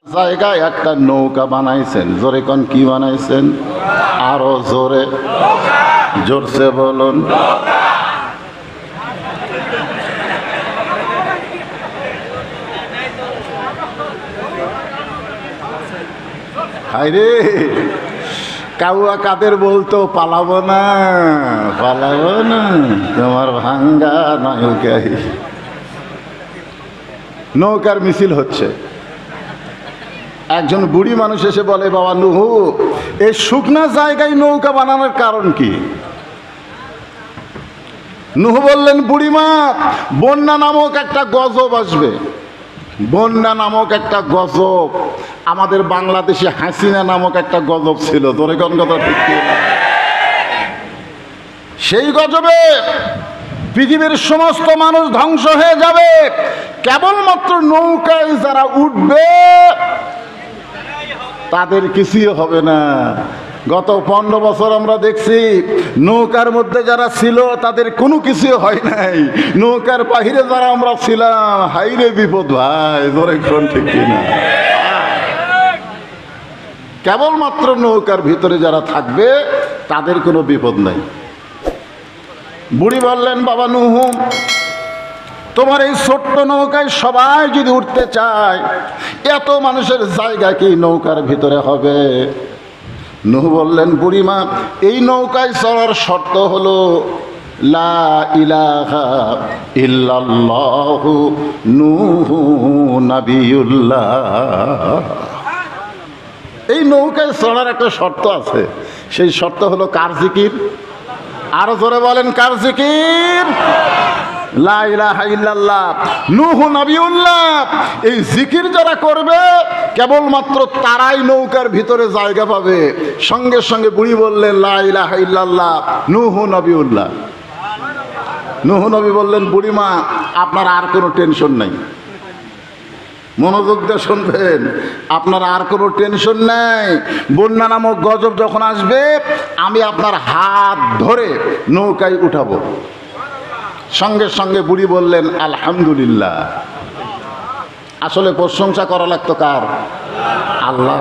জায়গায় একটা নৌকা বানাইছেন, জোরে কোন কি বানাইছেন? আরো জোরে, জোরসে বলুন। হায়রে, কাউয়া কাদের বলতো পালাবো না, পালাবো না, তোমার ভাঙ্গা নৌকায়। নৌকার মিছিল হচ্ছে। একজন বুড়ি মানুষ এসে বলে, বাবা নুহু, এই শুকনা জায়গায় নৌকা বানানোর কারণ কি? নুহু বললেন, বুড়িমা, বন্যা নামক একটা গজব আসবে। বন্যা নামক একটা গজব, আমাদের বাংলাদেশে হাসিনা নামক একটা গজব ছিল, তোরে কোন কথা ঠিক কি? সেই গজবে পৃথিবীর সমস্ত মানুষ ধ্বংস হয়ে যাবে, কেবলমাত্র নৌকায় যারা উঠবে তাদের কিছুই হবে না। গত 15 বছর আমরা দেখছি নৌকার মধ্যে যারা ছিল তাদের কোনো কিছু হয় নাই, নৌকার বাহিরে যারা আমরা ছিলাম, হাইরে বিপদ ভাই, ধরে কোন ঠিক কিনা? কেবলমাত্র নৌকার ভিতরে যারা থাকবে তাদের কোনো বিপদ নাই। বুড়ি বললেন, বাবা নুহু, তোমার এই ছোট্ট নৌকায় সবাই যদি উঠতে চায়, এত মানুষের জায়গা কি নৌকার ভিতরে হবে? নুহু বললেন, বুড়িমা, এই নৌকায় চড়ার শর্ত হলো লা ইলাহা ইল্লাল্লাহু নূহু নাবিয়ুল্লাহ। এই নৌকায় চড়ার একটা শর্ত আছে, সেই শর্ত হলো কার জিকির? আরো জোরে বলেন, কার জিকির? লা ইলাহা ইল্লাল্লাহ নূহু নাবিয়ুল্লাহ। এই জিকির যারা করবে কেবলমাত্র তারাই নৌকার ভিতরে জায়গা পাবে। সঙ্গে সঙ্গে বুড়ি বললেন, লা ইলাহা ইল্লাল্লাহ নূহু নাবিয়ুল্লাহ। নূহু নবী বললেন, বুড়িমা, আপনার আর কোনো টেনশন নাই, মনোযোগ দিয়ে শুনবেন, আপনার আর কোনো টেনশন নাই। বন্যা নামক গজব যখন আসবে, আমি আপনার হাত ধরে নৌকায় উঠাবো। সঙ্গে সঙ্গে বুড়ি বললেন, আলহামদুলিল্লাহ। আসলে প্রশংসা করা লাগতো কার? আল্লাহ।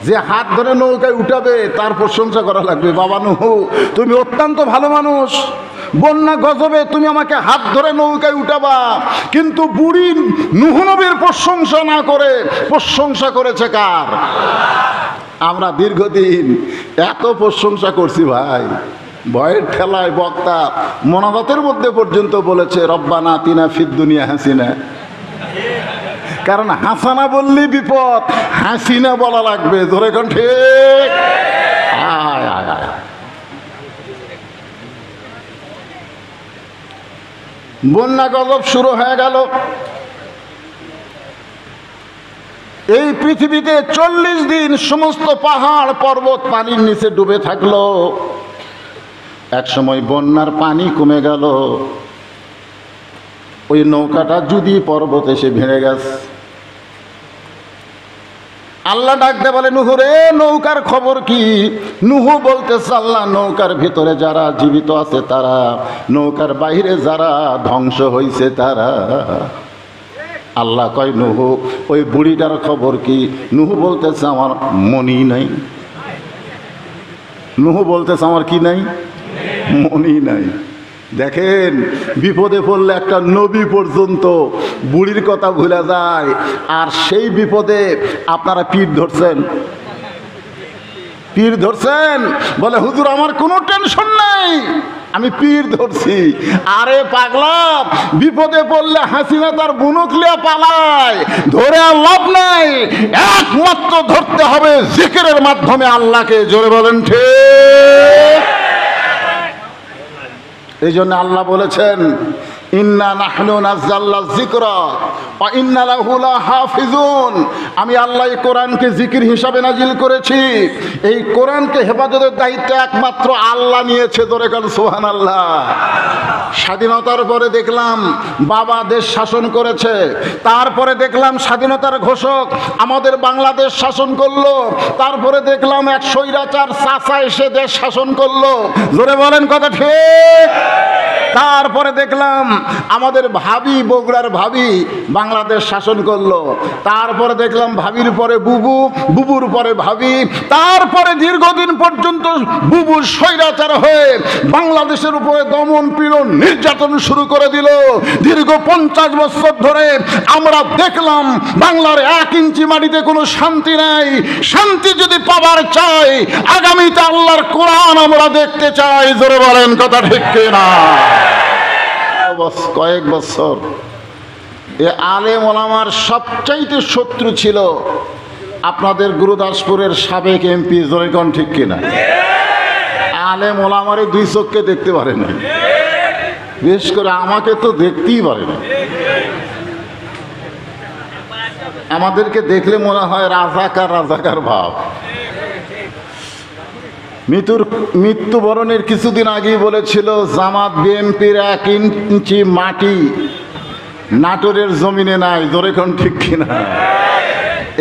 যে হাত ধরে নৌকায় উঠাবে তার প্রশংসা করা লাগবে। বাবা নুহু, তুমি অত্যন্ত ভালো মানুষ, বন্যা গজবে তুমি আমাকে হাত ধরে নৌকায় উঠাবা। কিন্তু বুড়ি নুহু নবীর প্রশংসা না করে প্রশংসা করেছে কার? আমরা দীর্ঘদিন এত প্রশংসা করছি ভাই, ভয়ের ঠেলায় বক্তা মোনাজাতের মধ্যে পর্যন্ত বলেছে, রব্বানা আতিনা ফিদ দুনিয়া হাসিনা। কারণ হাসানা বললি বিপদ, হাসিনা বলা লাগবে, ধরে কোন ঠিক? আয় আয় আয়। বন্যা গজব শুরু হয়ে গেল। এই পৃথিবীতে 40 দিন সমস্ত পাহাড় পর্বত পানির নিচে ডুবে থাকলো। এক সময় বন্যার পানি কমে গেল, ওই নৌকাটা যদি পর্বত এসে ভেঙে গেছে। আল্লাহ ডাকতে বলে, নুহু রে, নৌকার খবর কি? নুহু বলতেছে, আল্লাহ, নৌকার ভিতরে যারা জীবিত আছে তারা, নৌকার বাইরে যারা ধ্বংস হয়েছে তারা। আল্লাহ কয়, নুহু, ওই বুড়িটার খবর কি? নুহু বলতেছে, আমার মনি নাই। নুহু বলতেছে, আমার কি নাই? মনি নাই। দেখেন, বিপদে পড়লে একটা নবী পর্যন্ত বুড়ির কথা ভুলে যায়, আর সেই বিপদে আপনারা পীর ধরছেন। পীর ধরছেন, বলে হুজুর আমার কোনো টেনশন নাই, আমি পীর ধরছি। আরে পাগলা, বিপদে পড়লে হাসিনা তার বুনকলিয়া পালায়, ধরে আর লাভ নাই, একমাত্র ধরতে হবে জিকিরের মাধ্যমে আল্লাহকে। জোরে বলেন ঠিক। এই জন্য আল্লাহ বলেছেন, ইন্না নাহনু নাযালনা যিকরা ওয়া ইন্না লাহু লাহাফিজুন। আমি আল্লাহ এই কোরআনকে জিকির হিসাবে নাজিল করেছি। এই কোরআনকে হেফাজতের দায়িত্ব একমাত্র আল্লাহ নিয়েছে। ধরে গেল সুবহানাল্লাহ। স্বাধীনতার পরে দেখলাম বাবা দেশ শাসন করেছে, তারপরে দেখলাম স্বাধীনতার ঘোষক আমাদের বাংলাদেশ শাসন করলো, তারপরে দেখলাম এক স্বৈরাচার চাচা এসে দেশ শাসন করলো। জোরে বলেন কথা ঠিক? তারপরে দেখলাম আমাদের ভাবি, বগুড়ার ভাবি বাংলাদেশ শাসন করলো। তারপরে দেখলাম ভাবির পরে বুবু, বুবুর পরে ভাবি, তারপরে দীর্ঘদিন পর্যন্ত বুবু স্বৈরাচার হয়ে বাংলাদেশের উপরে দমন পীড়ন নির্যাতন শুরু করে দিল। দীর্ঘ 50 বছর ধরে আমরা দেখলাম বাংলার 1 ইঞ্চি মাটিতে কোনো শান্তি নাই। শান্তি যদি পাবার চাই, আগামীতে আল্লাহর কোরআন আমরা দেখতে চাই। জোরে বলেন কথা ঠিক কিনা? কয়েক বছর এ আলেম ওলামার সবচাইতে শত্রু ছিল আপনাদের গুরুদাসপুরের সাবেক এমপি। জোরে কোন ঠিক কিনা? আলেম ওলামারে 2 চোখকে দেখতে পারে না, বিশেষ করে আমাকে তো দেখতেই পারে না। আমাদেরকে দেখলে মনে হয় রাজাকার রাজাকার ভাব। মৃত্যুবরণের কিছুদিন আগেই বলেছিল জামাত বিএনপির 1 ইঞ্চি মাটি নাটোরের জমিনে নাই। জোরে কোন ঠিক কিনা?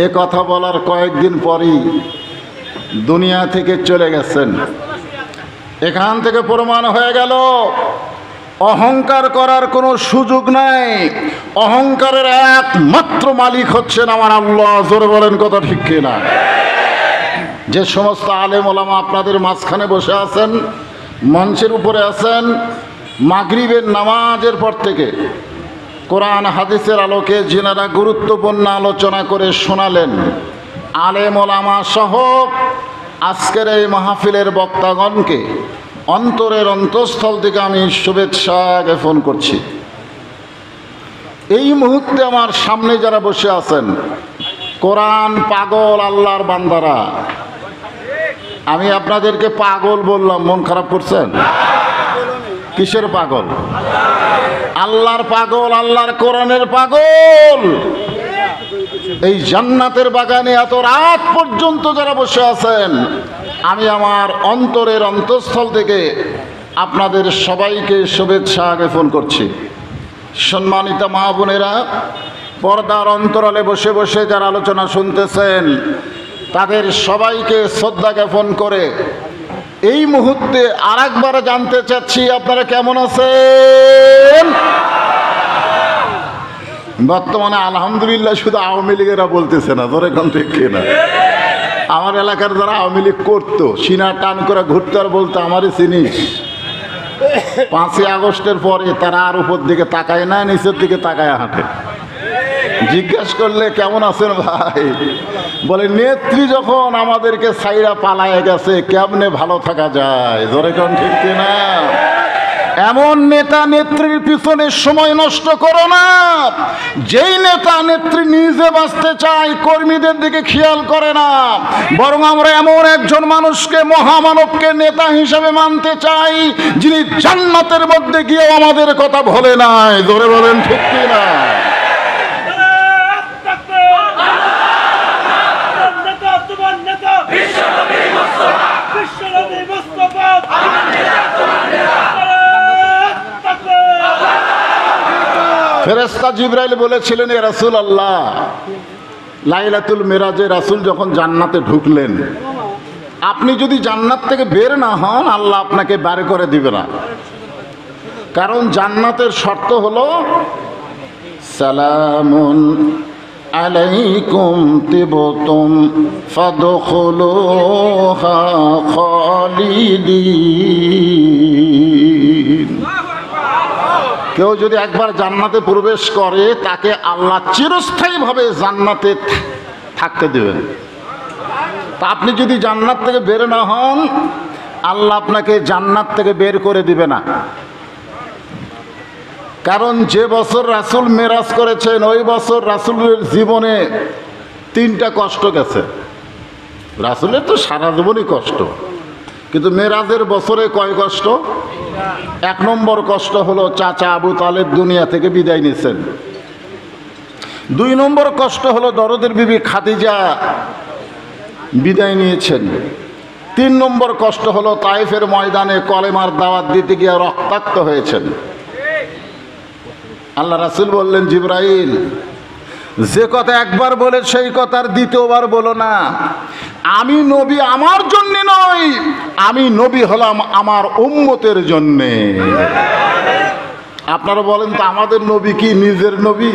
এ কথা বলার কয়েকদিন পরই দুনিয়া থেকে চলে গেছেন। এখান থেকে প্রমাণ হয়ে গেল অহংকার করার কোনো সুযোগ নাই। অহংকারের একমাত্র মালিক হচ্ছেন আমার আল্লাহ। জোরে বলেন কথা ঠিক কিনা? যে সমস্ত আলেম ওলামা আপনাদের মাঝখানে বসে আছেন, মঞ্চের উপরে আছেন, মাগরিবের নামাজের পর থেকে কোরআন হাদিসের আলোকে যিনারা গুরুত্বপূর্ণ আলোচনা করে শোনালেন, আলেম ওলামা সহ আজকের এই মাহফিলের বক্তাগণকে অন্তরের অন্তঃস্থল থেকে আমি শুভেচ্ছা জ্ঞাপন করছি। এই মুহূর্তে আমার সামনে যারা বসে আছেন কোরআন পাগল আল্লাহর বান্দারা, আমি আপনাদেরকে পাগল বললাম, মন খারাপ করছেন? কিসের পাগল? আল্লাহর পাগল, আল্লাহর কোরআনের পাগল। এই জান্নাতের বাগানে এত রাত পর্যন্ত যারা বসে আছেন, আমি আমার অন্তরের অন্তঃস্থল থেকে আপনাদের সবাইকে শুভেচ্ছা জ্ঞাপন করছি। সম্মানিত মা বোনেরা, পর্দার অন্তরালে বসে বসে যারা আলোচনা শুনতেছেন, তাদের সবাইকে শ্রদ্ধা জ্ঞাপন করে এই মুহূর্তে আরেকবার জানতে চাচ্ছি আপনারা কেমন আছেন? বর্তমানে আলহামদুলিল্লাহ শুধু আওয়ামী লীগেরা বলতেছে না। ধরে কোন ঠিক কিনা? আমার এলাকার যারা আওয়ামী লীগ করতো, সিনা টান করে ঘুরতে আর বলতো আমারই চিনিস। 5ই আগস্টের পরে তারা আর উপর দিকে তাকায় না, নিচের দিকে তাকায় হাঁটে। জিজ্ঞাসা করলে কেমন আছেন ভাই, বলে নেত্রী যখন আমাদেরকে ছাইরা পালায় গেছে কেমনে ভালো থাকা যায়। ধরে কোন ঠিক কিনা? এমন নেতা নেত্রীর পিছনে সময় নষ্ট করো না। যেই নেতা নেত্রী নিজে বাঁচতে চায়, কর্মীদের দিকে খেয়াল করে না, বরং আমরা এমন একজন মানুষকে, মহামানবকে নেতা হিসেবে মানতে চাই, যিনি জান্নাতের মধ্যে গিয়ে আমাদের কথা ভোলে নাই। ধরে বলেন ঠিক কিনা? ফেরেশতা জিবরাইল বলেছিলেন, এ রাসূলুল্লাহ, লাইলাতুল মিরাজে রাসূল যখন জান্নাতে ঢুকলেন, আপনি যদি জান্নাত থেকে বের না হন, আল্লাহ আপনাকে বের করে দিবে না। কারণ জান্নাতের শর্ত হলো সালামুন আলাইকুম তিবতুম ফাদখুলুহা খালিদিন। কেউ যদি একবার জান্নাতে প্রবেশ করে, তাকে আল্লাহ চিরস্থায়ীভাবে জান্নাতে থাকতে দেবেন। তা আপনি যদি জান্নাত থেকে বের না হন, আল্লাহ আপনাকে জান্নাত থেকে বের করে দিবে না। কারণ যে বছর রাসূল মেরাজ করেছেন, ওই বছর রাসূলের জীবনে 3টা কষ্ট গেছে। রাসূলের তো সারা জীবনই কষ্ট, কিন্তু মেরাজের বছরে কয় কষ্ট? 1 নম্বর কষ্ট হলো চাচা আবু তালেব দুনিয়া থেকে বিদায় নিয়েছেন। 2 নম্বর কষ্ট হলো দরদের বিবি খাদিজা বিদায় নিয়েছেন। 3 নম্বর কষ্ট হলো তায়েফের ময়দানে কলেমার দাওয়াত দিতে গিয়ে রক্তাক্ত হয়েছেন। আল্লাহ রাসূল বললেন, জিবরাইল, যে কথা একবার বলে সেই কথার দ্বিতীয়বার বলো না। আমি নবী আমার জন্য নই, আমি নবী হলাম আমার উম্মতের জন্যে। আপনারা বলেন তো আমাদের নবী কি নিজের নবী?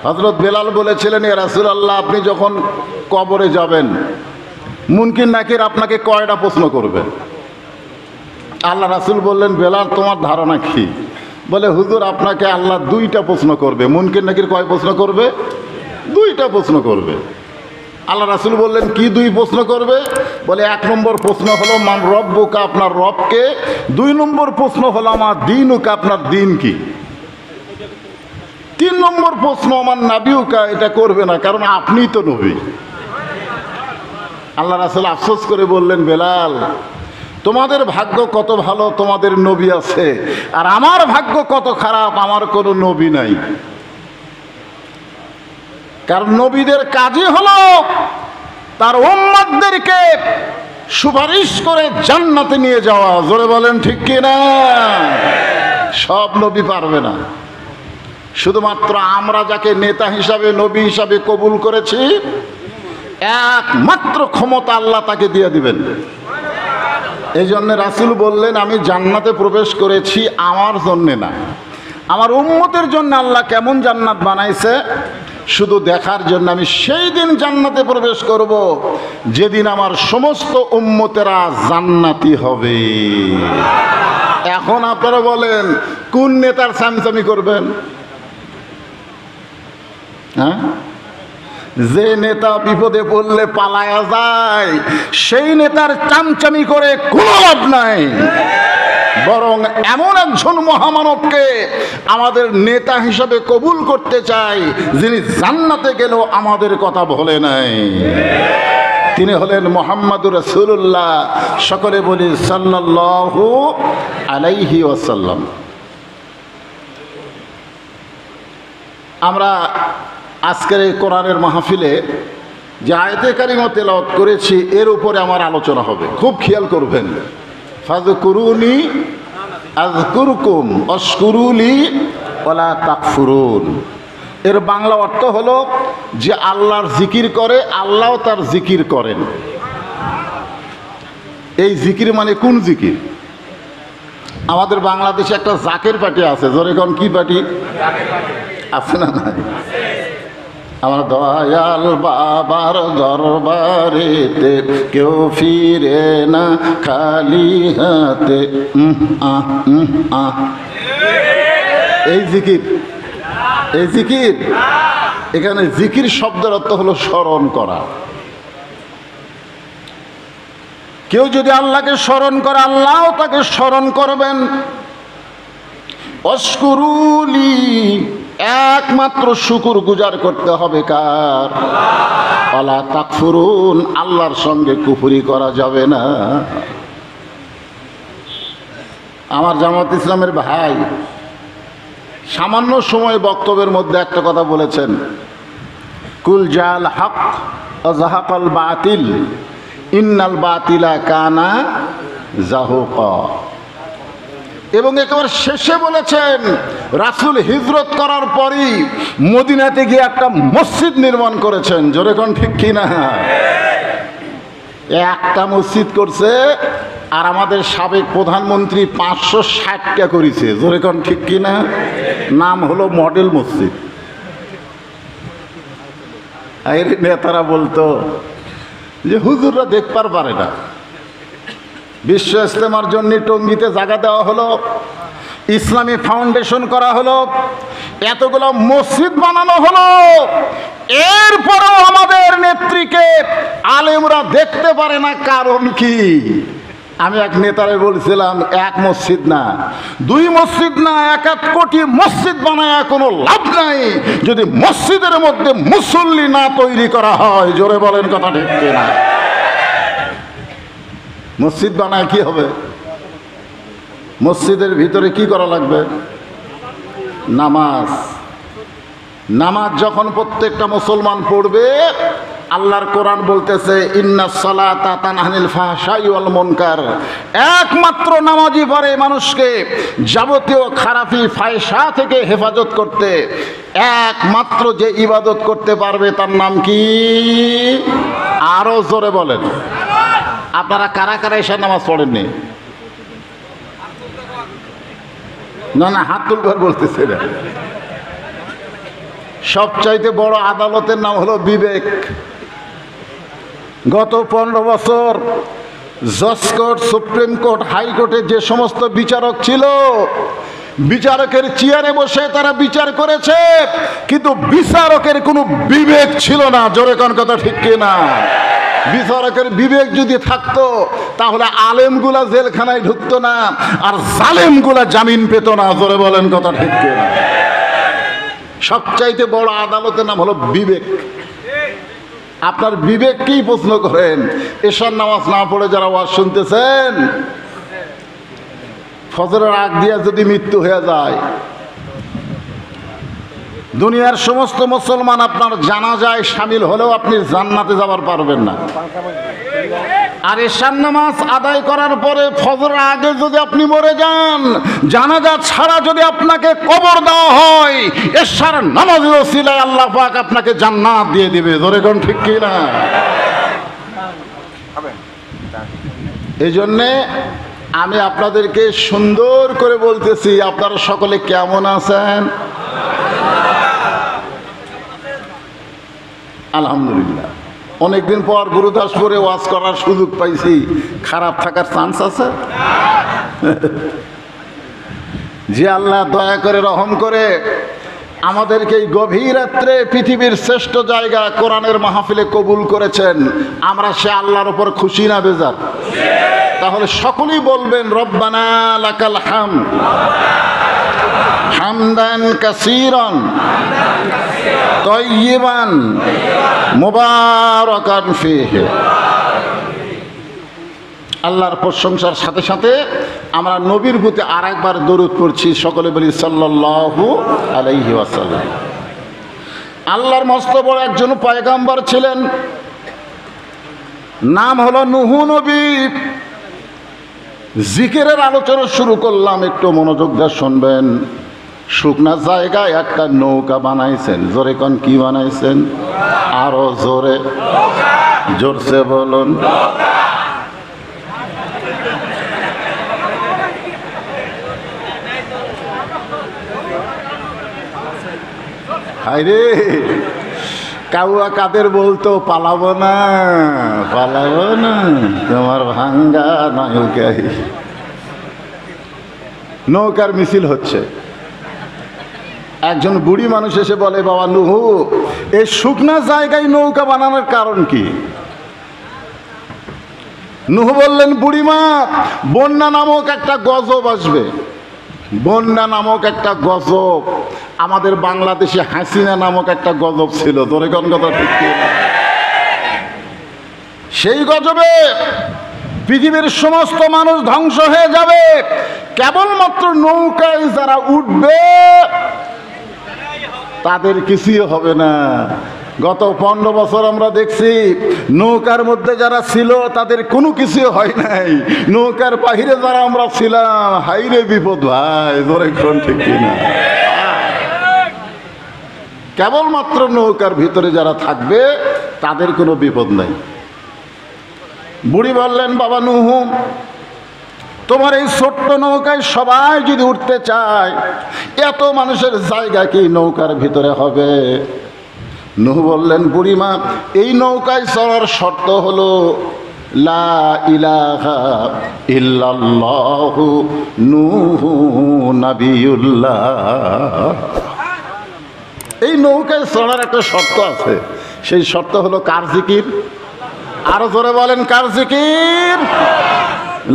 হযরত বেলাল বলেছিলেন, ইয়া রাসূলুল্লাহ, আপনি যখন কবরে যাবেন মুনকির নাকির আপনাকে কয়টা প্রশ্ন করবে? আল্লাহ রাসূল বললেন, বেলাল তোমার ধারণা কি? বলে, হুজুর আপনাকে আল্লাহ দুইটা প্রশ্ন করবে। মুনকির নাকির কয় প্রশ্ন করবে? দুইটা প্রশ্ন করবে। আল্লাহ রাসূল বললেন, কি দুই প্রশ্ন করবে? বলে, এক নম্বর প্রশ্ন হলো মান রব্বুকা, আপনার রবকে। দুই নম্বর প্রশ্ন হলো আমার দীনুকা, আপনার দিন কি। তিন নম্বর প্রশ্ন আমার নাবিউকা, এটা করবে না, কারণ আপনি তো নবী। আল্লাহ রাসূল আফসোস করে বললেন, বেলাল তোমাদের ভাগ্য কত ভালো, তোমাদের নবী আছে, আর আমার ভাগ্য কত খারাপ, আমার কোনো নবী নাই। কারণ নবীদের কাজই হলো তার উম্মতদেরকে সুপারিশ করে জান্নাতে নিয়ে যাওয়া। জোরে বলেন ঠিক কি না? সব নবী পারবে না। শুধুমাত্র আমরা যাকে নেতা হিসাবে, নবী হিসাবে কবুল করেছি, একমাত্র ক্ষমতা আল্লাহ তাকে দিয়ে দিবেন। এই জন্য রাসূল বললেন, আমি জান্নাতে প্রবেশ করেছি আমার জন্যে না, আমার উম্মতের জন্য। আল্লাহ কেমন জান্নাত বানাইছে শুধু দেখার জন্য। আমি সেই দিন জান্নাতে প্রবেশ করব যেদিন আমার সমস্ত উম্মতেরা জান্নাতি হবে। এখন আপনারা বলেন কোন নেতার চামচামি করবেন? হ্যাঁ, যে নেতা বিপদে পড়লে পালায়া যায় সেই নেতার চামচামি করে কোনো লাভ নাই। বরং এমন একজন মহামানবকে আমাদের নেতা হিসাবে কবুল করতে চাই যিনি জান্নাতে গেলেও আমাদের কথা বলে নাই। তিনি হলেন মুহাম্মদুর রাসূলুল্লাহ। সকলে বলি সাল্লাল্লাহু আলাইহি ওয়াসাল্লাম। আমরা আজকের এই কোরআনের মাহফিলে যে আয়াতে কারিমা তেলাওয়াত করেছি এর উপরে আমার আলোচনা হবে, খুব খেয়াল করবেন। ফাযকুরুনি আযকুরকুম ওয়াশকুরুলি ওয়ালা তাকফুরুন। এর বাংলা অর্থ হলো যে আল্লাহর জিকির করে, আল্লাহও তার জিকির করেন। এই জিকির মানে কোন জিকির? আমাদের বাংলাদেশে একটা জাকের পার্টি আছে। জোরে কোন কি পার্টি আছে না? নাই। আমার দয়াল বাবার দরবারেতে কেউ ফিরে না খালি হাতে। এই জিকির, এই জিকির। এখানে জিকির শব্দের অর্থ হলো স্মরণ করা। কেউ যদি আল্লাহকে স্মরণ করে আল্লাহও তাকে স্মরণ করবেন। অশকুরুলি, একমাত্র শুকুর গুজার করতে হবে কার? ওয়ালা তাকফুরুন, আল্লাহর সঙ্গে কুফরি করা যাবে না। আমার জামাত ইসলামের ভাই সামান্য সময় বক্তব্যের মধ্যে একটা কথা বলেছেন, কুল জাল হক ওয়া যাহাকাল বাতিল ইন্নাল বাতিলা কানা যাহুকা। এবং একেবারে শেষে বলেছেন রাসূল হিজরত করার পরই মদিনাতে গিয়ে একটা মসজিদ নির্মাণ করেছেন। জোরে কোন ঠিক কিনা? একটা মসজিদ করছে আর আমাদের সাবেক প্রধানমন্ত্রী 560টা করেছে। জোরে কোন ঠিক কিনা? নাম হলো মডেল মসজিদ। এর নেতারা বলতো যে হুজুররা দেখবার পারে না। বিশ্ব ইজতেমার জন্য টঙ্গীতে জায়গা দেওয়া হলো, ইসলামী ফাউন্ডেশন করা হলো, এতগুলো মসজিদ বানানো হলো, এরপরেও আমাদের নেত্রীকে আলেমরা দেখতে পারে না। কারণ কি? আমি এক নেতারে বলছিলাম, এক মসজিদ না, দুই মসজিদ না, 1 কোটি মসজিদ বানায় কোনো লাভ নাই যদি মসজিদের মধ্যে মুসল্লি না তৈরি করা হয়। জোরে বলেন কথা ঠিক কিনা? মসজিদ বানায় কি হবে? মসজিদের ভিতরে কি করা লাগবে? নামাজ। নামাজ যখন প্রত্যেকটা মুসলমান পড়বে, আল্লাহর কোরআন বলতেছে ইন্নাস সালাতা তানহা আনিল ফাহশাই ওয়াল মুনকার। একমাত্র নামাজই পারে মানুষকে যাবতীয় খারাপি ফায়সা থেকে হেফাজত করতে। একমাত্র যে ইবাদত করতে পারবে তার নাম কি? আরো জোরে বলেন। আপনারা কারা কারা এসে নামাজ পড়েননি? না না, হাত তুলবার বলতেছে না। সবচাইতে বড় আদালতের নাম হলো বিবেক। গত 15 বছর জজ কোর্ট, সুপ্রিম কোর্ট, হাইকোর্টে যে সমস্ত বিচারক ছিল, বিচারকের চেয়ারে বসে তারা বিচার করেছে, কিন্তু বিচারকের কোনো বিবেক ছিল না। জোরে কোন কথা ঠিক কিনা? বিচারকের বিবেক যদি থাকতো তাহলে আলেমগুলা জেলখানায় ঢুকতো না, আর জালেমগুলা জামিন পেত না। জোরে বলেন কথা ঠিক কিনা? সবচাইতে বড় আদালতের নাম হলো বিবেক। আপনার বিবেককেই প্রশ্ন করেন। এশার নামাজ না পড়ে যারা ওয়াজ শুনতেছেন, ফজরের আগ দিয়া যদি মৃত্যু হয়ে যায়, দুনিয়ার সমস্ত মুসলমান আপনার জানাজায় শামিল হলেও আপনি জান্নাতে যাবার পারবেন না। আর এশার নামাজ আদায় করার পরে ফজরের আগে যদি আপনি মরে যান, জানাজা ছাড়া যদি আপনাকে কবর দেওয়া হয়, এশার নামাজের ওসিলায় আল্লাহ পাক আপনাকে জান্নাত দিয়ে দিবে। ধরে কোন ঠিক কি না? এই জন্যে আমি আপনাদেরকে সুন্দর করে বলতেছি, আপনারা সকলে কেমন আছেন? আলহামদুলিল্লাহ। অনেকদিন পর গুরুদাসপুরে ওয়াজ করার সুযোগ পাইছি, খারাপ থাকার চান্স আছে? যে আল্লাহ দয়া করে রহম করে আমাদেরকে এই গভীর রাত্রে পৃথিবীর শ্রেষ্ঠ জায়গা কোরআনের মাহফিলে কবুল করেছেন, আমরা সে আল্লাহর উপর খুশি না বেজার? তাহলে সকলেই বলবেন রব্বানা লাকাল হামদ হামদান কাসীরান তাইয়িবান মুবারাকান ফীহি। আল্লাহর প্রশংসার সাথে সাথে আমরা নবীর প্রতি আর একবার দরুদ পড়ছি। সকলে বলি সাল্লাল্লাহু আলাইহি ওয়াসাল্লাম। আল্লাহর মস্ত বড় একজন পয়গাম্বর ছিলেন, নাম হলো নূহ নবী। জিকিরের আলোচনা শুরু করলাম, একটু মনোযোগ দিয়ে শুনবেন। শুকনা জায়গায় একটা নৌকা বানাইছেন। জোরে কোন কি বানাইছেন? আরো জোরে, জোরসে বলুন। হায়রে, কাউয়া কাদের বলতো পালাবো না, পালাবো না, তোমার ভাঙ্গা নৌকাই। নৌকার মিছিল হচ্ছে। একজন বুড়ি মানুষ এসে বলে, বাবা নূহ, এই শুকনা জায়গায় নৌকা বানানোর কারণ কি? নূহ বললেন, বুড়িমা, বন্যা নামক একটা গজব আসবে। বন্যা নামক একটা গজব, আমাদের বাংলাদেশে হাসিনা নামক একটা গজব ছিল। তোর কোন কথা ঠিক? সেই গজবে পৃথিবীর সমস্ত মানুষ ধ্বংস হয়ে যাবে, কেবলমাত্র নৌকায় যারা উঠবে তাদের কিছুই হবে না। গত 15 বছর আমরা দেখছি, নৌকার মধ্যে যারা ছিল তাদের কোনো কিছু হয় নাই, নৌকার বাহিরে যারা আমরা ছিলাম, হাইরে বিপদ ভাই। ধরে কোন ঠিক কিনা? কেবলমাত্র নৌকার ভিতরে যারা থাকবে তাদের কোনো বিপদ নাই। বুড়ি বললেন, বাবা নূহ, তোমার এই ছোট্ট নৌকায় সবাই যদি উঠতে চায়, এত মানুষের জায়গা কি নৌকার ভিতরে হবে? নূহ বললেন, বুড়িমা, এই নৌকায় চড়ার শর্ত হলো লা ইলাহা ইল্লাল্লাহু নূহু নবিয়ুল্লাহ। এই নৌকায় চড়ার একটা শর্ত আছে, সেই শর্ত হলো কার জিকির? আরো জোরে বলেন, কার জিকির?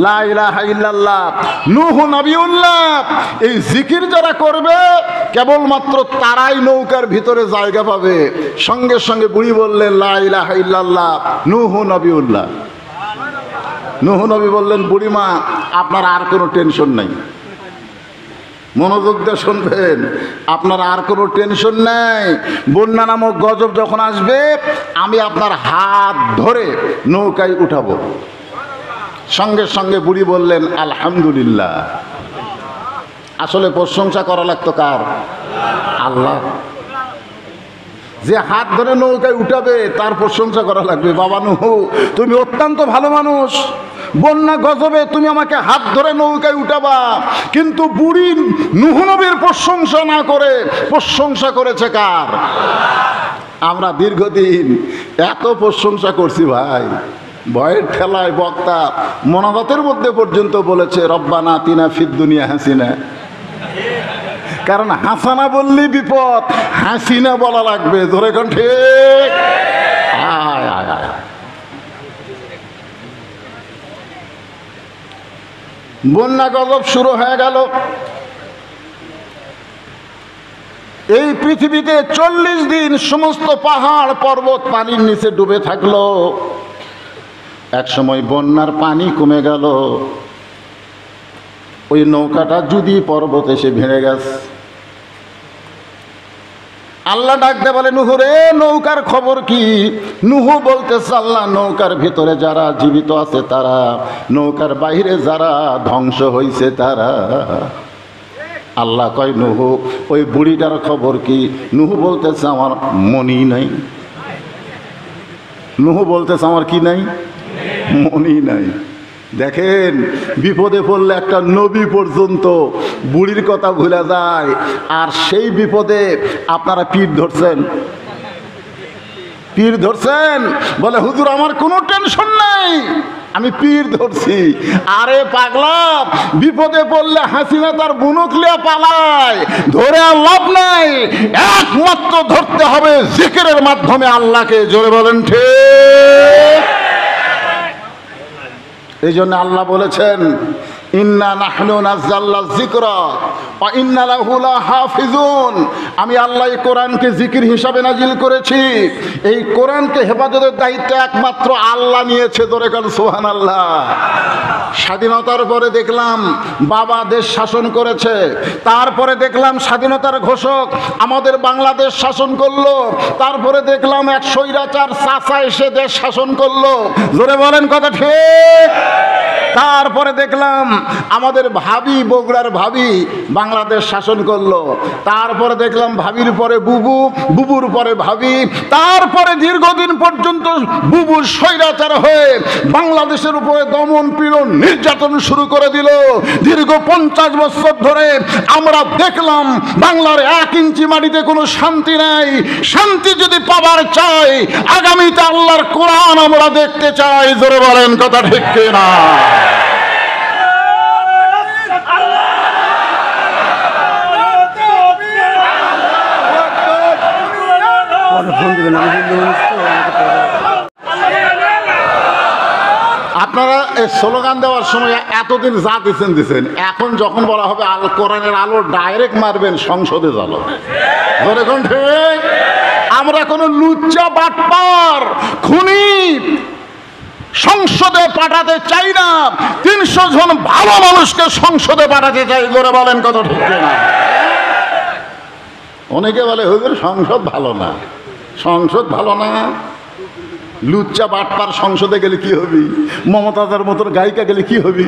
লা ইলাহা ইল্লাল্লাহ নূহ নবিয়ুল্লাহ। এই জিকির যারা করবে কেবলমাত্র তারাই নৌকার ভিতরে জায়গা পাবে। সঙ্গে সঙ্গে বুড়ি বললেন, লা ইলাহা ইল্লাল্লাহ নূহ নবিয়ুল্লাহ। নূহ নবী বললেন, বুড়িমা, আপনার আর কোনো টেনশন নাই। মনোযোগ দিয়ে শুনবেন, আপনার আর কোনো টেনশন নেই। বন্যা নামক গজব যখন আসবে, আমি আপনার হাত ধরে নৌকায় উঠাবো। সঙ্গে সঙ্গে বুড়ি বললেন, আলহামদুলিল্লাহ। আসলে প্রশংসা করা লাগতো কার? আল্লাহ। যে হাত ধরে নৌকায় উঠাবে তার প্রশংসা করা লাগবে। বাবা নূহ, তুমি অত্যন্ত ভালো মানুষ, বন্যা গজবে তুমি আমাকে হাত ধরে নৌকায় উঠাবা, কিন্তু বুড়ি নূহ নবীর প্রশংসা না করে প্রশংসা করেছে কার? আমরা দীর্ঘদিন এত প্রশংসা করছি ভাই, ভয়ের ঠেলায় বক্তা মোনাজাতের মধ্যে পর্যন্ত বলেছে রব্বানা আতিনা ফিদ দুনিয়া হাসিনা, কারণ হাসানা বললে বিপদ, হাসিনা বলা লাগবে। ধরে কোন ঠিক? আয় আয় আয়। বন্যা গজব শুরু হয়ে গেল। এই পৃথিবীতে 40 দিন সমস্ত পাহাড় পর্বত পানির নিচে ডুবে থাকলো। এক সময় বন্যার পানি কমে গেল, ওই নৌকাটা যদি পর্বত এসে ভেঙে গেছে। আল্লাহ ডাকতে বলে নূহ রে, নৌকার খবর কি? নূহ বলতেছে আল্লাহ, নৌকার ভিতরে যারা জীবিত আছে তারা, নৌকার বাইরে যারা ধ্বংস হয়েছে তারা। আল্লাহ কয় নূহ ওই বুড়িটার খবর কি? নূহ বলতেছে আমার মনি নাই। নূহ বলতেছে আমার কি নাই? মনি নাই। দেখেন, বিপদে পড়লে একটা নবী পর্যন্ত বুড়ির কথা ভুলে যায়, আর সেই বিপদে আপনারা পীর ধরছেন। পীর ধরছেন, বলে হুজুর আমার কোনো টেনশন নাই, আমি পীর ধরছি। আরে পাগলা, বিপদে পড়লে হাসিনা তার বুনকলিয়া পালায়, ধরে আর লাভ নাই, একমাত্র ধরতে হবে জিকিরের মাধ্যমে আল্লাহকে। জোরে বলেন ঠিক। এই জন্য আল্লাহ বলেছেন ইন্না নাহনু নাযালনা যিকরা ওয়া ইন্না লাহু লাহাফিজুন। আমি আল্লাহ এই কোরআনকে জিকির হিসাবে নাজিল করেছি। এই কোরআনকে হেফাজতের দায়িত্ব একমাত্র আল্লাহ নিয়েছে। ধরে কাল সুবহানাল্লাহ। স্বাধীনতার পরে দেখলাম বাবা দেশ শাসন করেছে, তারপরে দেখলাম স্বাধীনতার ঘোষক আমাদের বাংলাদেশ শাসন করলো, তারপরে দেখলাম এক স্বৈরাচার চাচা এসে দেশ শাসন করলো। জোরে বলেন কথা ঠিক। তারপরে দেখলাম আমাদের ভাবি, বগুড়ার ভাবি বাংলাদেশ শাসন করলো, তারপরে দেখলাম ভাবির পরে বুবু, বুবুর পরে ভাবি, তারপরে দীর্ঘদিন পর্যন্ত বুবু স্বৈরাচার হয়ে বাংলাদেশের উপরে দমন পীড়ন নির্যাতন শুরু করে দিল। দীর্ঘ 50 বছর ধরে আমরা দেখলাম বাংলার 1 ইঞ্চি মাটিতে কোনো শান্তি নাই। শান্তি যদি পাবার চাই, আগামীতে আল্লাহর কোরআন আমরা দেখতে চাই। জোরে বলেন কথা ঠিক কিনা? আপনারা এই স্লোগান দেওয়ার সময় এতদিন যা দিচ্ছেন, এখন যখন বলা হবে আল কোরআনের আলো ডাইরেক্ট মারবেন সংসদে যাবো। ধরে কোন ঠিক? আমরা কোনো লুচ্চা বাটপার খুনি সংসদে পাঠাতে চাই না। 300 জন ভালো মানুষকে সংসদে পাঠাতে চাই। ধরে বলেন কত ঠিক না? অনেকে বলে হুজুর সংসদ ভালো না, সংসদ ভালো না। লুচ্চা বাটপার সংসদে গেলে কি হবি? মমতাজের মতন গায়িকা গেলে কি হবি?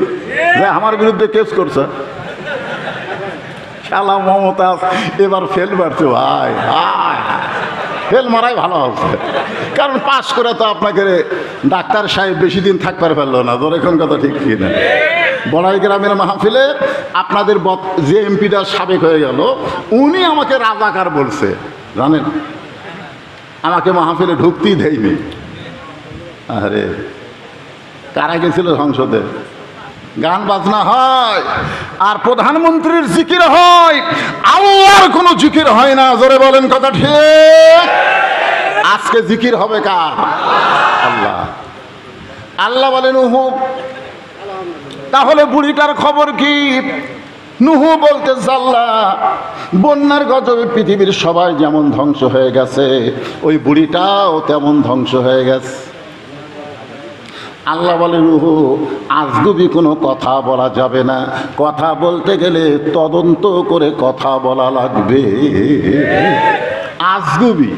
যে আমার বিরুদ্ধে কেস করছে, শালা মমতাজ এবার ফেল মারছে ভাই। ফেল মারাই ভালো হচ্ছে, কারণ পাশ করে তো আপনাকে ডাক্তার সাহেব বেশি দিন থাকতে পারলো না। তোর এখন কথা ঠিক কি না? বড়াই গ্রামের মাহফিলে আপনাদের যে এমপিটা সাবেক হয়ে গেল, উনি আমাকে রাজাকার বলছে, জানেন? আমাকে মাহফিলে ঢুকতেই দেয়নি। আরে কারা গেছিল সংসদে? গান বাজনা হয় আর প্রধানমন্ত্রীর জিকির হয়, আল্লাহর কোনো জিকির হয় না। জোরে বলেন কথা ঠিক। আজকে জিকির হবে কার? আল্লাহ। আল্লাহ বলেন নূহ, তাহলে বুড়িটার খবর কি? নূহ বলতেছে আল্লাহ, বন্যার গজবে পৃথিবীর সবাই যেমন ধ্বংস হয়ে গেছে, ওই বুড়িটাও তেমন ধ্বংস হয়ে গেছে। আল্লাহ বলে নূহ, আজগুবি কোনো কথা বলা যাবে না, কথা বলতে গেলে তদন্ত করে কথা বলা লাগবে। আজগুবি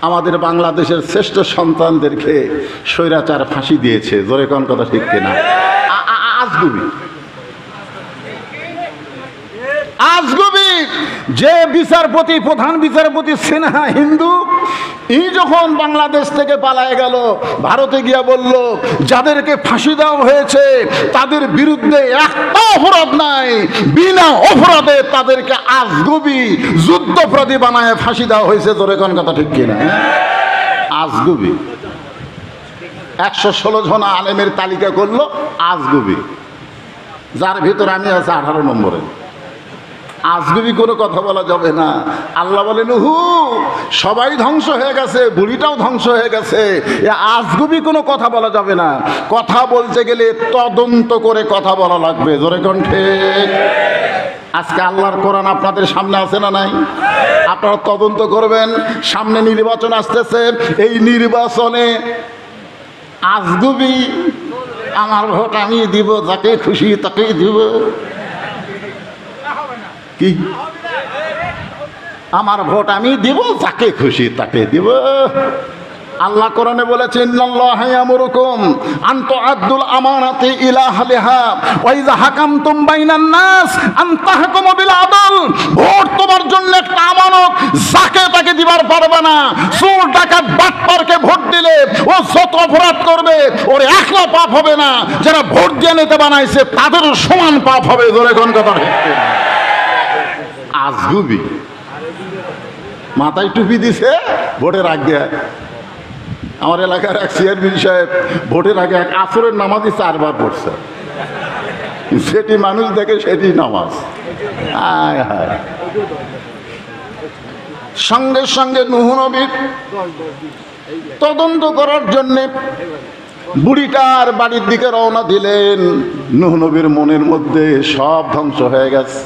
আমাদের বাংলাদেশের শ্রেষ্ঠ সন্তানদেরকে স্বৈরাচার ফাঁসি দিয়েছে। জোরে কোন কথা ঠিক কিনা? আজগুবি, আজগুবি। যে বিচারপতি, প্রধান বিচারপতি সিনহা হিন্দু, এই যখন বাংলাদেশ থেকে পালায় গেল, ভারতে গিয়া বলল যাদেরকে ফাঁসি দেওয়া হয়েছে তাদের বিরুদ্ধে একটা অপরাধ নাই, বিনা অপরাধে তাদেরকে আজগুবি যুদ্ধপরাধী বানায় ফাঁসি দেওয়া হয়েছে। তোর এখন কথা ঠিক কিনা? আজগুবি 116 জন আলেমের তালিকা করলো আজগুবি, যার ভিতর আমি আছে 18 নম্বরে। আজগুবি কোনো কথা বলা যাবে না। আল্লাহ বলেন হু সবাই ধ্বংস হয়ে গেছে, বুড়িটাও ধ্বংস হয়ে গেছে, আজগুবি কোনো কথা বলা যাবে না। কথা বলতে গেলে তদন্ত করে কথা বলা লাগবে। জোরে কণ্ঠে। আজকে আল্লাহর কোরআন আপনাদের সামনে আছে না নাই? আপনারা তদন্ত করবেন। সামনে নির্বাচন আসতেছে, এই নির্বাচনে আজগুবি আমার ভোট আমি দিব, যাকে খুশি তাকেই দিব। কি আমার ভোট আমি দিব, যাকে খুশি তাকে দিব। আল্লাহ কোরআনে বলেছেন ইন্নাল্লাহা ইয়ামুরুকুম আন তুআদ্দুল আমানাতি ইলা আহলিহা ওয়া ইযা হাকামতুম বাইনান নাস আন তাহকুমু বিল আদল। ভোট তোমার জন্য একটা আমানত, যাকে তাকে দিবার পারবে না। চোর ডাকাত বাটপারকে ভোট দিলে ও যত অপরাধ করবে ওর একলা পাপ হবে না, যারা ভোট দিয়ে নিতে বানাইছে তাদেরও সমান পাপ হবে। জোরে কোন কথা ঠিক? আজগুবি মাথায় টুপি দিছে ভোটের আগে। আমার এলাকার এক চেয়ারম্যান সাহেব ভোটের আগে এক আসরের নামাজই 4 বার পড়ছে। সেটি মানুষ দেখে সেটি নামাজ। আয় হায়। সঙ্গে সঙ্গে নূহ নবী তদন্ত করার জন্যে বুড়িটার বাড়ির দিকে রওনা দিলেন। নূহ নবীর মনের মধ্যে সব ধ্বংস হয়ে গেছে,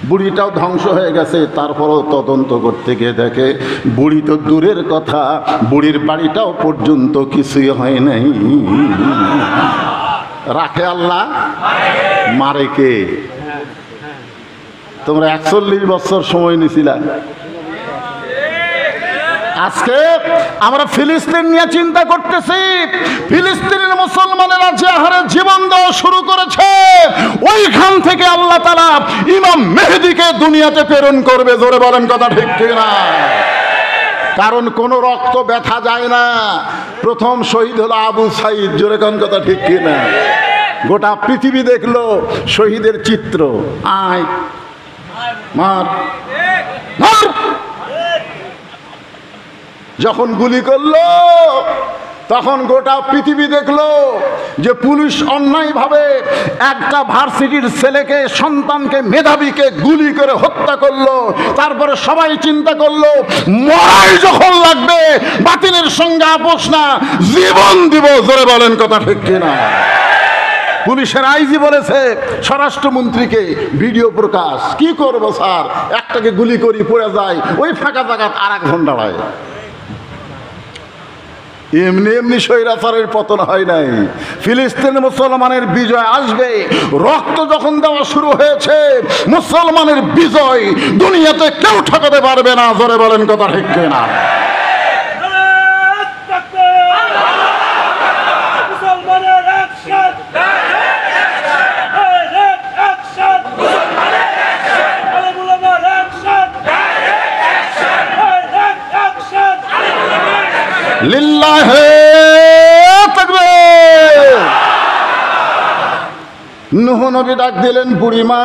বুড়িটাও ধ্বংস হয়ে গেছে। তারপরও তদন্ত করতে গিয়ে দেখে বুড়ি তো দূরের কথা, বুড়ির বাড়িটাও পর্যন্ত কিছুই হয় নাই। রাখে আল্লাহ, মারে কে? তোমরা 41 বছর সময় নিছিলা। আজকে আমরা ফিলিস্তিন নিয়ে চিন্তা করতেছি। ফিলিস্তিনের মুসলমানেরা যে হারে জীবন দেওয়া শুরু করেছে, ওইখান থেকে আল্লাহ তাআলা ইমাম মেহেদীকে দুনিয়াতে প্রেরণ করবে। জোরে বলেন কথা ঠিক কিনা? কারণ কোনো রক্ত ব্যথা যায় না। প্রথম শহীদ হলো আবু সাইদ। জোরে কোন কথা ঠিক কিনা? গোটা পৃথিবী দেখলো শহীদের চিত্র। আয় মার মার। যখন গুলি করলো তখন গোটা পৃথিবী দেখলো যে পুলিশ অন্যায়ভাবে একটা ভার্সিটির ছেলেকে, সন্তানকে, মেধাবীকে গুলি করে হত্যা করলো। তারপরে সবাই চিন্তা করলো মরাই যখন লাগবে, বাতিলের সঙ্গে আপোষ না, জীবন দিব। জোরে বলেন কথা ঠিক কিনা? পুলিশের আইজি বলেছে স্বরাষ্ট্রমন্ত্রীকে, ভিডিও প্রকাশ। কি করবো স্যার, একটাকে গুলি করি পড়ে যায়, ওই ফাঁকা জায়গা আর 1 ঘন্টা দাঁড়ায়। এমনি এমনি স্বৈরাচারের পতন হয় নাই। ফিলিস্তিন মুসলমানের বিজয় আসবে। রক্ত যখন দেওয়া শুরু হয়েছে, মুসলমানের বিজয় দুনিয়াতে কেউ ঠকাতে পারবে না। জোরে বলেন কথা ঠিক কিনা? লিল্লাহে তাকবীর। নূহ নবী ডাক দিলেন, বুড়িমা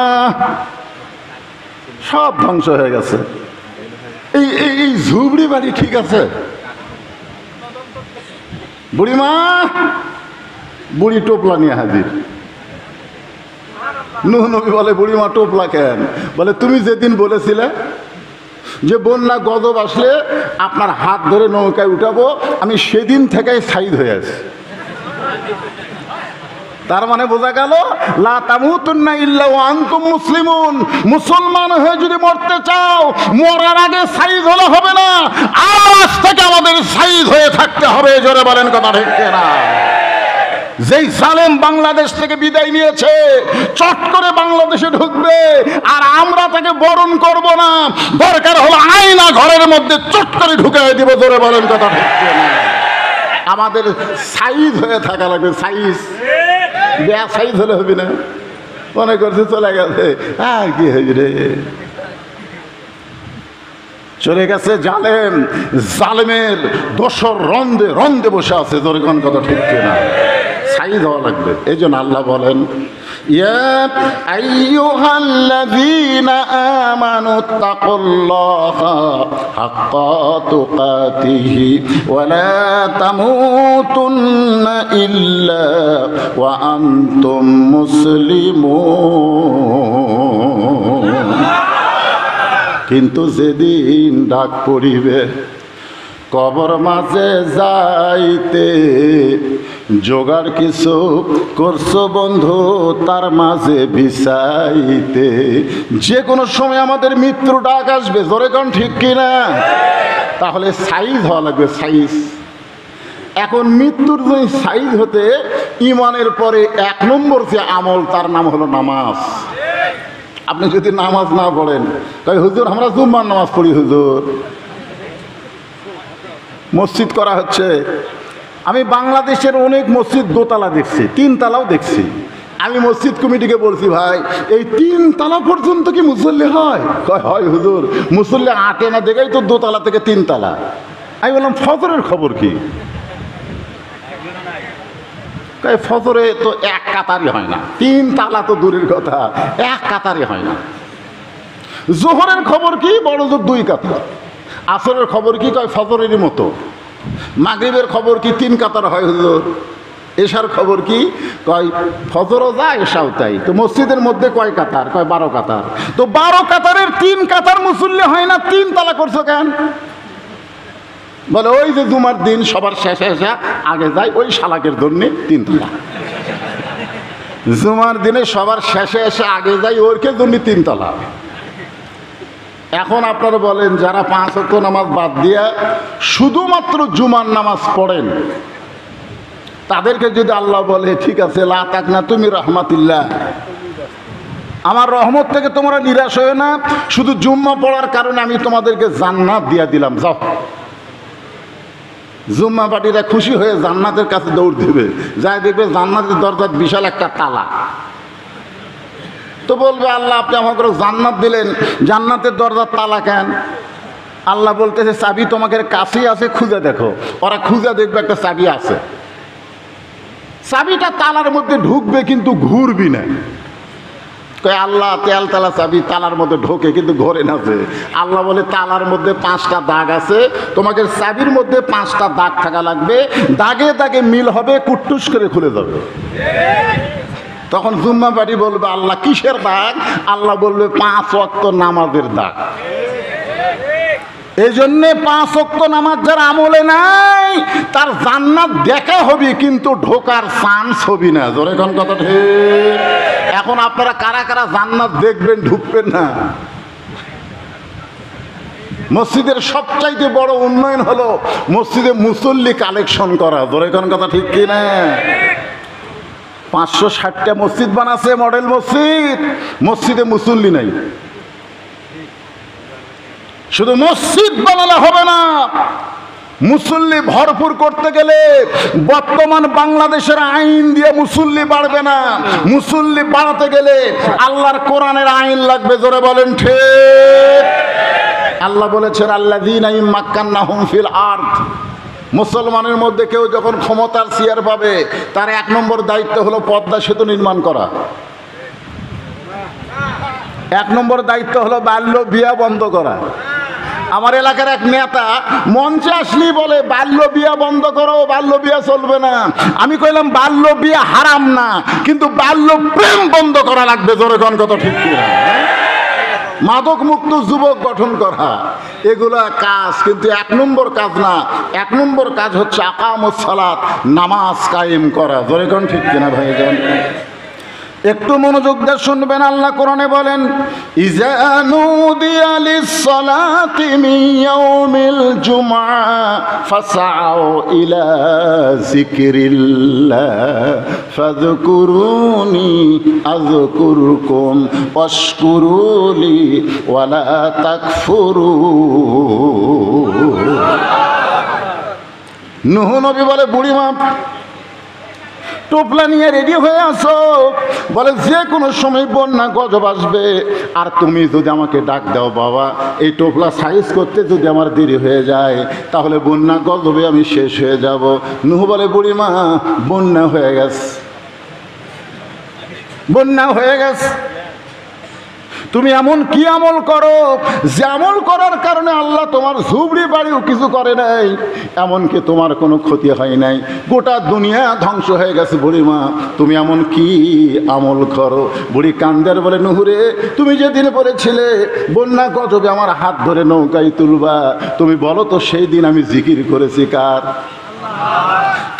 সব ধ্বংস হয়ে গেছে, এই ঝুবড়ি বাড়ি ঠিক আছে? বুড়িমা, বুড়ি টোপলা নিয়ে হাজির। নূহ নবী বলে, বুড়িমা টোপলা কেন? বলে তুমি যেদিন বলেছিলে যে বন্যা গজব আসলে আপনার হাত ধরে নৌকায় উঠাবো, আমি সেদিন থেকেই সাইদ হয়ে আছি। তার মানে বোঝা গেল লা তামুতুন্না ইল্লা ওয়া আনতুম মুসলিমুন। মুসলমান হয়ে যদি মরতে চাও, মরার আগে সাইদ হলে হবে না, আজ থেকে আমাদের সাইদ হয়ে থাকতে হবে। জোরে বলেন কথা ঠিক কিনা? যেই জালেম বাংলাদেশ থেকে বিদায় নিয়েছে, চট করে বাংলাদেশে ঢুকবে, আর আমরা তাকে বরণ করব না। দরকার হলো আয়না ঘরের মধ্যে চট করে ঢুকে দিব। জোরে বলেন কথা ঠিক কিনা? আমাদের সাইজ হয়ে থাকা লাগবে। সাইজ বেয়া সাইজ হলে হবে না। মনে করছে চলে গেছে, আর কি হবে রে। চলে গেছে জালেম, জালেমের দোসর রন্দে রন্দে বসে আছে। জোরে কোন কথা ঠিক কিনা? ছাই দেওয়া লাগবে। এই জন্য আল্লাহ বলেন, ইয়া আইয়ুহাল্লাযীনা আমানুত্তাকুল্লাহা হাক্কা তুকাতিহি ওয়া লা তামুতুন্না ইল্লা ওয়া আনতুম মুসলিমুন। কিন্তু যেদিন ডাক পড়িবে কবর মাঝে যাইতে, জোগাড় কিছু করছো বন্ধু তার মাঝে বিছাইতে। যে কোনো সময় আমাদের মৃত্যু ডাক আসবে। জোরে কোন ঠিক কিনা? তাহলে সাইজ হওয়া লাগবে, সাইজ। এখন মৃত্যুর যে সাইজ হতে ইমানের পরে 1 নম্বর যে আমল, তার নাম হলো নামাজ। আপনি যদি নামাজ না পড়েন, তাই হুজুর আমরা জুম্মার নামাজ পড়ি, হুজুর মসজিদ করা হচ্ছে। আমি বাংলাদেশের অনেক মসজিদ দোতলা দেখছি, 3 তালাও দেখছি। আমি মসজিদ কমিটিকে বলছি, ভাই এই 3 তালা পর্যন্ত কি মুসল্লি হয়? হয় হুজুর, মুসল্লি আটে না দেখেই তো দোতলা থেকে 3 তালা। আমি বললাম ফজরের খবর কি? ফজরে তো 1 কাতারই হয় না, 3 তালা তো দূরের কথা, 1 কাতারই হয় না। জোহরের খবর কি? বড় জোর 2 কাতার। আসরের খবর কি? কয় ফজরেরই মতো। মাগরিবের খবর কি? 3 কাতার হয় হুজুর। এশার খবর কি? কয় ফজরও যা এশাও তাই। তো মসজিদের মধ্যে কয় কাতার? কয় 12 কাতার। তো 12 কাতারের 3 কাতার মুসল্লি হয় না, 3 তালা করছো কেন? বলে ওই যে জুমার দিন সবার শেষে এসে আগে যায়, ওই শালাকের জন্য 3 তালা। জুমার দিনে সবার শেষে এসে আগে যায়, ওর জন্য 3 তালা। এখন আপনারা বলেন, যারা 5 ওয়াক্ত নামাজ বাদ দিয়া শুধুমাত্র জুমার নামাজ পড়েন, তাদেরকে যদি আল্লাহ বলে ঠিক আছে লা তাকনা তুমি রহমাতিল্লাহ, আমার রহমত থেকে তোমরা নিরাশ হয়ে না, শুধু জুম্মা পড়ার কারণে আমি তোমাদেরকে জান্নাত দিয়া দিলাম, যাও। জুম্মা পার্টিরা খুশি হয়ে জান্নাতের কাছে দৌড় দেবে, যাই দেখবে জান্নাতের দরজার বিশাল একটা তালা। তো বলবে আল্লাহ আপনি আমাকে জান্নাত দিলেন, জান্নাতের দরজার তালা কেন? আল্লাহ বলতেছে চাবি তোমাদের কাছেই আছে, খুঁজে দেখো। ওরা খুঁজে দেখবে একটা চাবি আছে, চাবিটা তালার মধ্যে ঢুকবে কিন্তু ঘুরবি না। কয় আল্লাহ তেল তালা চাবি তালার মধ্যে ঢোকে কিন্তু ঘরে না। আল্লাহ বলে তালার মধ্যে 5টা দাগ আছে, তোমাকে চাবির মধ্যে 5টা দাগ থাকা লাগবে, দাগে দাগে মিল হবে, কুট্টুস করে খুলে যাবে। তখন জুম্মা পার্টি বলবে আল্লাহ কিসের দাগ? আল্লাহ বলবে 5 ওয়াক্ত নামাজের দাগ। এই জন্যে 5 ওয়াক্ত নামাজ যার আমলে নাই, তার জান্নাত দেখা হবে কিন্তু ঢোকার চান্স হবে না। জোরে কোন কথা ঠিক? এখন আপনারা কারা কারা জান্নাত দেখবেন, ঢুকবেন না? মসজিদের সবচাইতে বড় উন্নয়ন হলো মসজিদে মুসল্লি কালেকশন করা। জোরে কোন কথা ঠিক কিনা? 560টা মসজিদ বানাচ্ছে, মডেল মসজিদ, মসজিদে মুসল্লি নাই। শুধু মসজিদ বানালে হবে না, মুসল্লি ভরপুর করতে গেলে বর্তমান বাংলাদেশের আইন দিয়ে মুসল্লি বাড়বে না। মুসল্লি বাড়াতে গেলে আল্লাহর কোরআনের আইন লাগবে। জোরে বলেন ঠিক। আল্লাহ বলেছেন আল্লাযীনা ইম্মাক্কান্নাহুম ফিল আরদ, মুসলমানের মধ্যে কেউ যখন ক্ষমতার চেয়ার পাবে, তার 1 নম্বর দায়িত্ব হলো পদ্মা সেতু নির্মাণ করা। 1 নম্বর দায়িত্ব হলো বাল্য বিয়া বন্ধ করা। আমার এলাকার এক নেতা মঞ্চে আসলেই বলে বাল্য বিয়া বন্ধ করো, বাল্য বিয়া চলবে না। আমি কইলাম বাল্য বিয়া হারাম না, কিন্তু বাল্য প্রেম বন্ধ করা লাগবে। জোরে কোন কথা ঠিক কিনা? মাদক মুক্ত যুবক গঠন করা, এগুলা কাজ, কিন্তু 1 নম্বর কাজ না। 1 নম্বর কাজ হচ্ছে আকামুস সালাত, নামাজ কায়েম করা। জোরে কোন ঠিক কিনা ভাইজান? একটু মনোযোগ দিয়ে শুনবেন। আল্লাহ কোরআনে বলেন ইযা নুদিয়া লিস-সালাতি মিন ইয়াউমিল জুমআ ফাসআউ ইলা যিকরিল্লাহ ফাযকুরুনি আযকুরকুম ওয়াশকুরুলি ওয়ালা তাকফুরুন। নূহ নবী বলে বুড়িমা টোপলা নিয়ে রেডি হয়ে আসো, বলে যে কোনো সময় বন্যা গজব আসবে, আর তুমি যদি আমাকে ডাক দাও বাবা, এই টোপলা সাইজ করতে যদি আমার দেরি হয়ে যায় তাহলে বন্যা গজবে আমি শেষ হয়ে যাব। নূহ বলে বুড়িমা বন্যা হয়ে গেছে, বন্যা হয়ে গেছে। তুমি এমন কি আমল করো যে আমল করার কারণে আল্লাহ তোমার ঝুবড়ি বাড়িও কিছু করে নাই, এমনকি তোমার কোনো ক্ষতি হয় নাই, গোটা দুনিয়া ধ্বংস হয়ে গেছে। বুড়িমা তুমি এমন কি আমল করো? বুড়ি কান্দার বলে নুহুরে, তুমি যেদিন বলেছিলে বন্যা গজবে আমার হাত ধরে নৌকায় তুলবা, তুমি বলো তো সেই দিন আমি জিকির করেছি কার?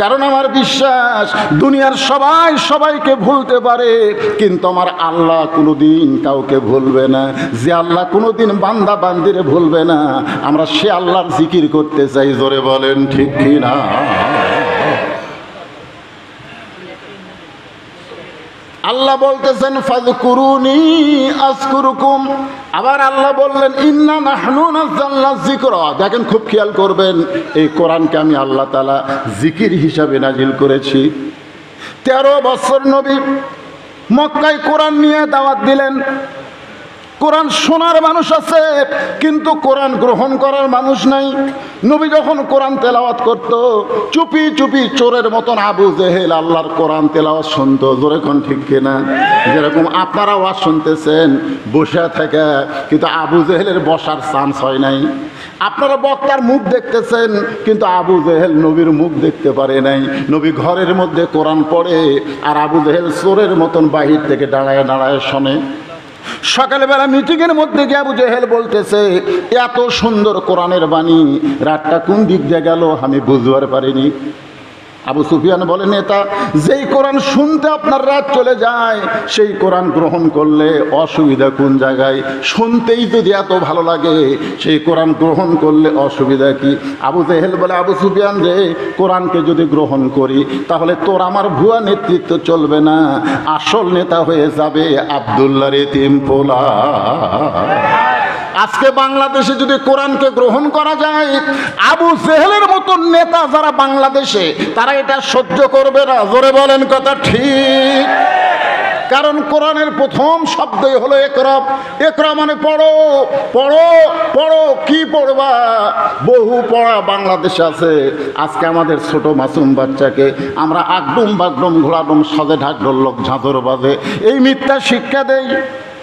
কারণ আমার বিশ্বাস দুনিয়ার সবাই সবাইকে ভুলতে পারে, কিন্তু আমার আল্লাহ কোনোদিন কাউকে ভুলবে না। যে আল্লাহ কোনোদিন বান্দা বান্দিরে ভুলবে না, আমরা সে আল্লাহর জিকির করতে চাই। জোরে বলেন ঠিক কি না? আল্লাহ বলতেছেন ফাযকুরুনি আযকুরুকুম, আবার আল্লাহ বললেন ইন্না নাহনু নাযালনা যিকরা। দেখেন খুব খেয়াল করবেন, এই কোরআনকে আমি আল্লাহ তাআলা জিকির হিসাবে নাজিল করেছি। 13 বছর নবী মক্কায় কোরআন নিয়ে দাওয়াত দিলেন। কোরআন শোনার মানুষ আছে কিন্তু কোরআন গ্রহণ করার মানুষ নাই। নবী যখন কোরআন তেলাওয়াত করত, চুপি চুপি চোরের মতন আবু জেহেল আল্লাহর কোরআন তেলাওয়াত শুনতো। জোরে কোন ঠিক কিনা? যেরকম আপনারা ওয়াজ শুনতেছেন বসে থেকে, কিন্তু আবু জেহেলের বসার চান্স হয় নাই। আপনারা বক্তার মুখ দেখতেছেন কিন্তু আবু জেহেল নবীর মুখ দেখতে পারে নাই। নবী ঘরের মধ্যে কোরআন পড়ে আর আবু জেহেল চোরের মতন বাহির থেকে দাঁড়ায় দাঁড়ায় শোনে। সকালবেলা মিটিংয়ের মধ্যে গিয়ে আবু জেহেল বলতেছে, এত সুন্দর কোরআনের বাণী, রাতটা কোন দিক দিয়ে গেল আমি বুঝবার পারিনি। আবু সুফিয়ান বলে, নেতা যেই কোরআন শুনতে আপনার রাত চলে যায়, সেই কোরআন গ্রহণ করলে অসুবিধা কোন জায়গায়? শুনতেই যদি এত ভালো লাগে, সেই কোরআন গ্রহণ করলে অসুবিধা কি? আবু জেহেল বলে, আবু সুফিয়ান রে, কোরআনকে যদি গ্রহণ করি তাহলে তোর আমার ভুয়া নেতৃত্ব চলবে না, আসল নেতা হয়ে যাবে আব্দুল্লাহর এতিম পোলা। আজকে বাংলাদেশে যদি কোরআনকে গ্রহণ করা যায়, আবু জেহেলের মতন নেতা যারা বাংলাদেশে, তারা এটা সহ্য করবে না। জোরে বলেন কথা ঠিক? কারণ কোরআনের প্রথম শব্দই হলো একরা। একরা মানে পড়ো পড়ো পড়ো। কি পড়বা? বহু পড়া বাংলাদেশে আছে। আজকে আমাদের ছোট মাসুম বাচ্চাকে আমরা আগডুম বাগডুম ঘোড়াডুম সদে ঢাক ঢোলক ঝাঁঝর বাজে এই মিথ্যা শিক্ষা দেই।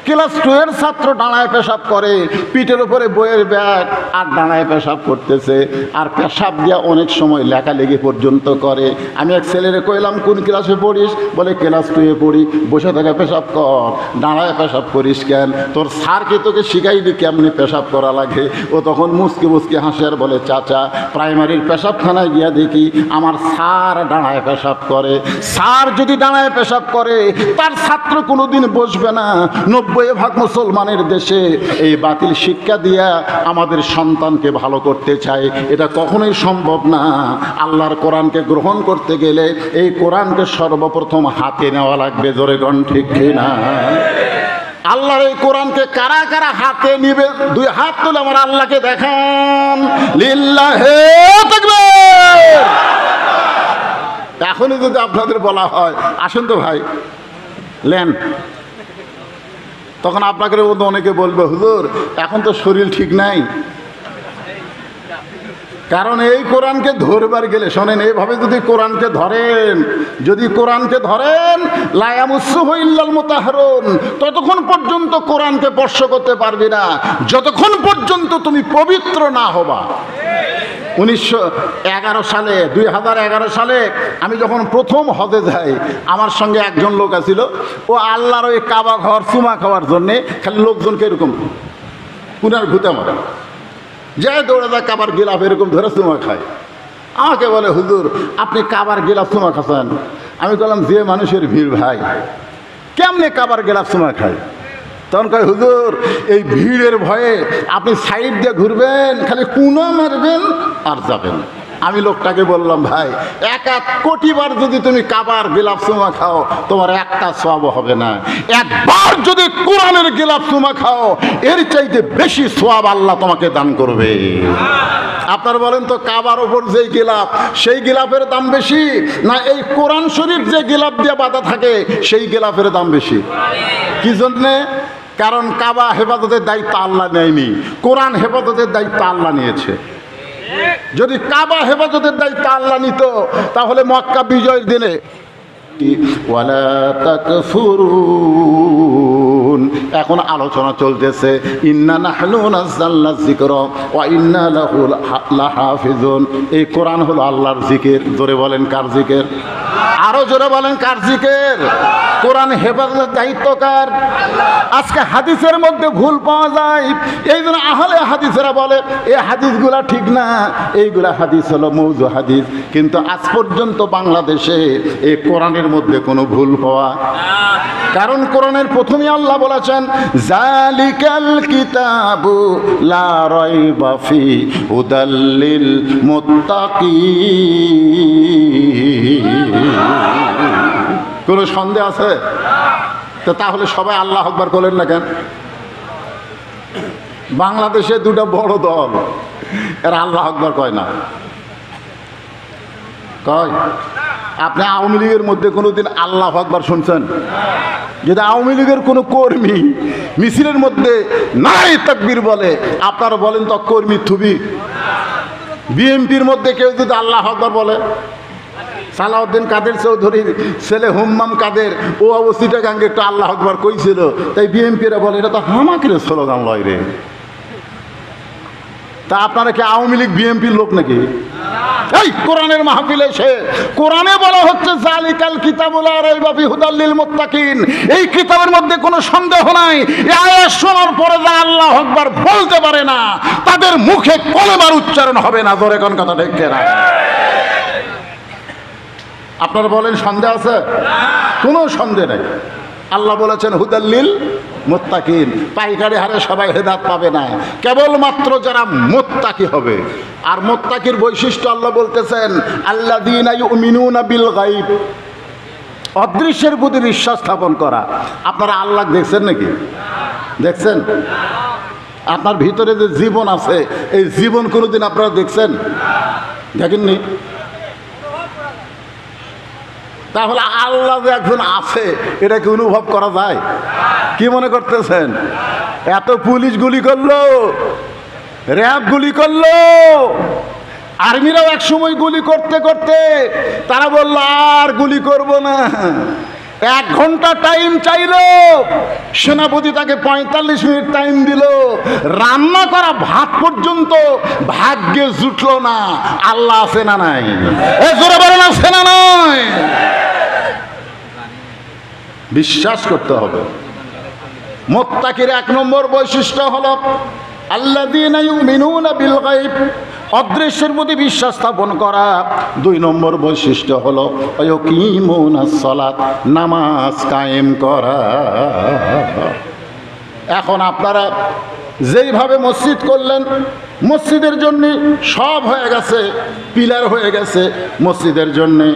ক্লাস 2 এর ছাত্র ডানায় পেশাব করে, পিঠের উপরে বইয়ের ব্যাগ, আর ডানায় পেশাব করতেছে, আর পেশাব দিয়া অনেক সময় লেখালেখি পর্যন্ত করে। আমি এক ছেলেরে কইলাম, কোন ক্লাসে পড়িস? বলে ক্লাস 2 এ পড়ি। বসে থেকে পেশাব কর, ডানায় পেশাব করিস কেন? তোর স্যার কি তোকে শিখাইনি কেমনি পেশাব করা লাগে? ও তখন মুসকি মুসকি হাসে আর বলে, চাচা প্রাইমারির পেশাবখানায় গিয়া দেখি আমার স্যার ডানায় পেশাব করে। স্যার যদি ডানায় পেশাব করে, তার ছাত্র কোনোদিন বসবে না। 90% মুসলমানের দেশে এই বাতিল শিক্ষা দিয়া আমাদের সন্তানকে ভালো করতে চায়, এটা কখনোই সম্ভব না। আল্লাহর কোরআনকে গ্রহণ করতে গেলে এই কোরআনকে সর্বপ্রথম হাতে নেওয়া লাগবে। জোরে গণ ঠিক কিনা? আল্লাহর এই কোরআনকে কারা কারা হাতে নিবে? 2 হাত তুলে আমার আল্লাহকে দেখান। লিল্লাহে তাকবীর। এখনই যদি আপনাদের বলা হয় আসুন তো ভাই লেন, তখন আপনাকে অনেকে বলবে, হুজুর এখন তো শরীর ঠিক নাই। কারণ এই কোরআনকে ধরবার গেলে, শোনেন, এইভাবে যদি কোরআনকে ধরেন, যদি কোরআনকে ধরেন লা ইয়ামাসসুহু ইল্লাল মুতাহহারুন, ততক্ষণ পর্যন্ত কোরআনকে স্পর্শ করতে পারবি না যতক্ষণ পর্যন্ত তুমি পবিত্র না হবা। 2011 সালে আমি যখন প্রথম হজে যাই, আমার সঙ্গে একজন লোক আছিল, ও আল্লাহর ওই কাবা ঘর চুমা খাওয়ার জন্যে খালি লোকজনকে এরকম পুনার ঘুতে মারে, যায় দৌড়ে যায় কাবার গিলাফ এরকম ধরে চুমা খায়। আমাকে বলে, হুজুর আপনি কাবার গিলাফ চুমা খাচ্ছেন? আমি বললাম, যে মানুষের ভিড় ভাই, কেমনে কাবার গিলাফ চুমা খায়? তখন কয়, হুজুর এই ভিড়ের ভয়ে আপনি সাইড দিয়ে ঘুরবেন, খালি কুনা মারবেন আর যাবেন। আমি লোকটাকে বললাম, ভাই 1 কোটি বার যদি তুমি কাবার গিলাফ চুমা খাও তোমার একটা সওয়াব হবে না, একবার যদি কোরআনের গিলাফ চুমা খাও এর চাইতে বেশি সওয়াব আল্লাহ তোমাকে দান করবে। আপনারা বলেন তো, কাবার ওপর যেই গিলাফ সেই গিলাফের দাম বেশি, না এই কোরআন শরীফ যে গিলাফ দিয়ে বাঁধা থাকে সেই গিলাফের দাম বেশি? কি জন্যে? কারণ কাবা হেফাজতের দায়িত্ব আল্লাহ নেয়নি, কোরআন হেফাজতের দায়িত্ব আল্লাহ নিয়েছে। যদি কাবা হেফাজতের দায়িত্ব আল্লাহ নিত তাহলে মক্কা বিজয়ের দিনে ওয়ালা তাকফুরুন, এখন আলোচনা চলতেছে ইন্না নাহনু নাযালনা যিকরা ওয়া ইন্না লাহু লাহাফিজুন। এই কোরআন হলো আল্লাহর জিকির। জোরে বলেন কার জিকির? আরো জোরে বলেন কার জিকির? কোরআন হেফাজতের দায়িত্ব কার? আজকে হাদিসের মধ্যে ভুল পাওয়া যায়, এই জন্য আহলে হাদিসেরা বলে এই হাদিসগুলা ঠিক না, এইগুলা হাদিস হলো মৌজু হাদিস। কিন্তু আজ পর্যন্ত বাংলাদেশে এই কোরআনের মধ্যে কোনো ভুল পাওয়া, কারণ কোরআনের প্রথমে আল্লাহ বলেছেন জালিকাল কিতাবু লা রাইবা ফি হুদাল লিল মুত্তাকিন। কোনো সন্দেহ আছে? তো তাহলে সবাই আল্লাহ আকবার বলেন না কেন? বাংলাদেশে দুটা বড় দল, এরা আল্লাহ আকবার কয় না। কয়? আপনি আওয়ামী লীগের মধ্যে কোনোদিন আল্লাহ আকবার শুনছেন? যদি আওয়ামী লীগের কোনো কর্মী মিছিলের মধ্যে নাই তাকবীর বলে, আপনারা বলেন তো কর্মী থুবি? বিএনপির মধ্যে কেউ যদি আল্লাহ আকবার বলে, সালাউদ্দিন কাদের চৌধুরীর ছেলে হুম্মাম কাদের ও অবস্থিটা গাঙ্গে একটু আল্লাহ আকবার কইছিল, তাই বিএনপিরা বলে এটা তো হামাকের স্লোগান লয় রে। তা আপনারা কি আওয়ামী লীগ বিএনপির লোক নাকি? এই কোরআনের মাহফিলে এসে কোরআনে বলা হচ্ছে জালিকাল কিতাবু লা রাইবা ফি হুদাল লিল মুত্তাকিন, এই কিতাবের মধ্যে কোনো সন্দেহ নাই। এই আয়াত শোনার পরে যা আল্লাহ আকবার বলতে পারে না তাদের মুখে কলেমার উচ্চারণ হবে না। জোরে কোন কথা ঠিক না? আপনারা বলেন সন্দেহ আছে? কোনো সন্দেহ নাই। আল্লাহ বলেছেন হুদাল লিল মুত্তাকিন, পাইকারি হারে সবাই হেদায়েত পাবে না, কেবলমাত্র যারা মুত্তাকি হবে। আর মুত্তাকির বৈশিষ্ট্য আল্লাহ বলতেছেন আল্লাযীনা ইউমিনুনা বিল গায়ব, অদৃশ্যের প্রতি বিশ্বাস স্থাপন করা। আপনারা আল্লাহ দেখছেন নাকি? দেখছেন? আপনার ভিতরে যে জীবন আছে এই জীবন কোনোদিন আপনারা দেখছেন? দেখেননি? তাহলে আল্লাহ যে একজন আছে এটা কি অনুভব করা যায়? কি মনে করতেছেন? এত পুলিশ গুলি করলো, র্যাব গুলি করলো, আর্মিরাও এক সময় গুলি করতে করতে তারা বলল আর গুলি করব না। 1 ঘন্টা টাইম চাইল, সেনাপতি তাকে 45 মিনিট টাইম দিল, রান্না করা ভাত পর্যন্ত ভাগ্যে জুটলো না। আল্লাহ আছে না নাই? জোরে বলেন আছে না নাই? বিশ্বাস করতে হবে। মুত্তাকির 1 নম্বর বৈশিষ্ট্য হলো আল্লাযীনা ইউমিনুনা বিল গায়ব, অদৃশ্যের প্রতি বিশ্বাস স্থাপন করা। 2 নম্বর বৈশিষ্ট্য হলো ইয়াকিমুনাস সালাত, নামাজ কায়েম করা। এখন আপনারা যেইভাবে মসজিদ করলেন, মসজিদের জন্য সব হয়ে গেছে, পিলার হয়ে গেছে মসজিদের জন্যে,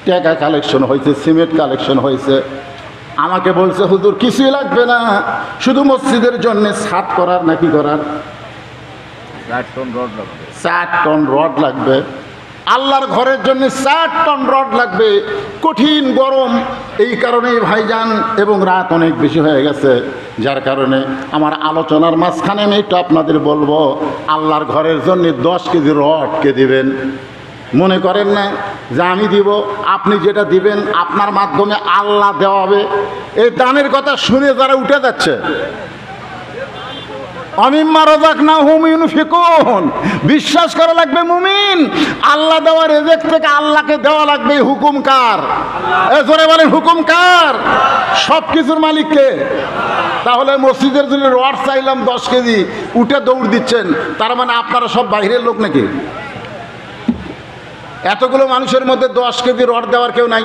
টাকা কালেকশন হয়েছে, সিমেন্ট কালেকশন হয়েছে। আমাকে বলছে হুজুর কিছুই লাগবে না, শুধু মসজিদের জন্য ছাদ করার নাকি করার 4 টন রড লাগবে। আল্লাহর ঘরের জন্য 4 টন রড লাগবে। কঠিন গরম, এই কারণেই ভাইজান, এবং রাত অনেক বেশি হয়ে গেছে, যার কারণে আমার আলোচনার মাঝখানে আমি একটু আপনাদের বলবো আল্লাহর ঘরের জন্য 10 কেজি রড কে দিবেন? মনে করেন না যে আমি দিব, আপনি যেটা দিবেন আপনার মাধ্যমে আল্লাহ দেওয়া হবে। এই দানের কথা শুনে যারা উঠে যাচ্ছে, অমিম্মা রাযাকনাহুম ইউনফিকুন, বিশ্বাস করা লাগবে মুমিন আল্লাহ দেওয়া রিজিক থেকে আল্লাহকে দেওয়া লাগবে। হুকুম কার? জোরে বলেন হুকুম কার? সব কিছুর মালিক কে? তাহলে মসজিদের জন্য রড চাইলাম 10 কেজি, উঠে দৌড় দিচ্ছেন, তার মানে আপনারা সব বাইরের লোক নাকি? এতগুলো মানুষের মধ্যে 10 কেজি রড দেওয়ার কেউ নাই?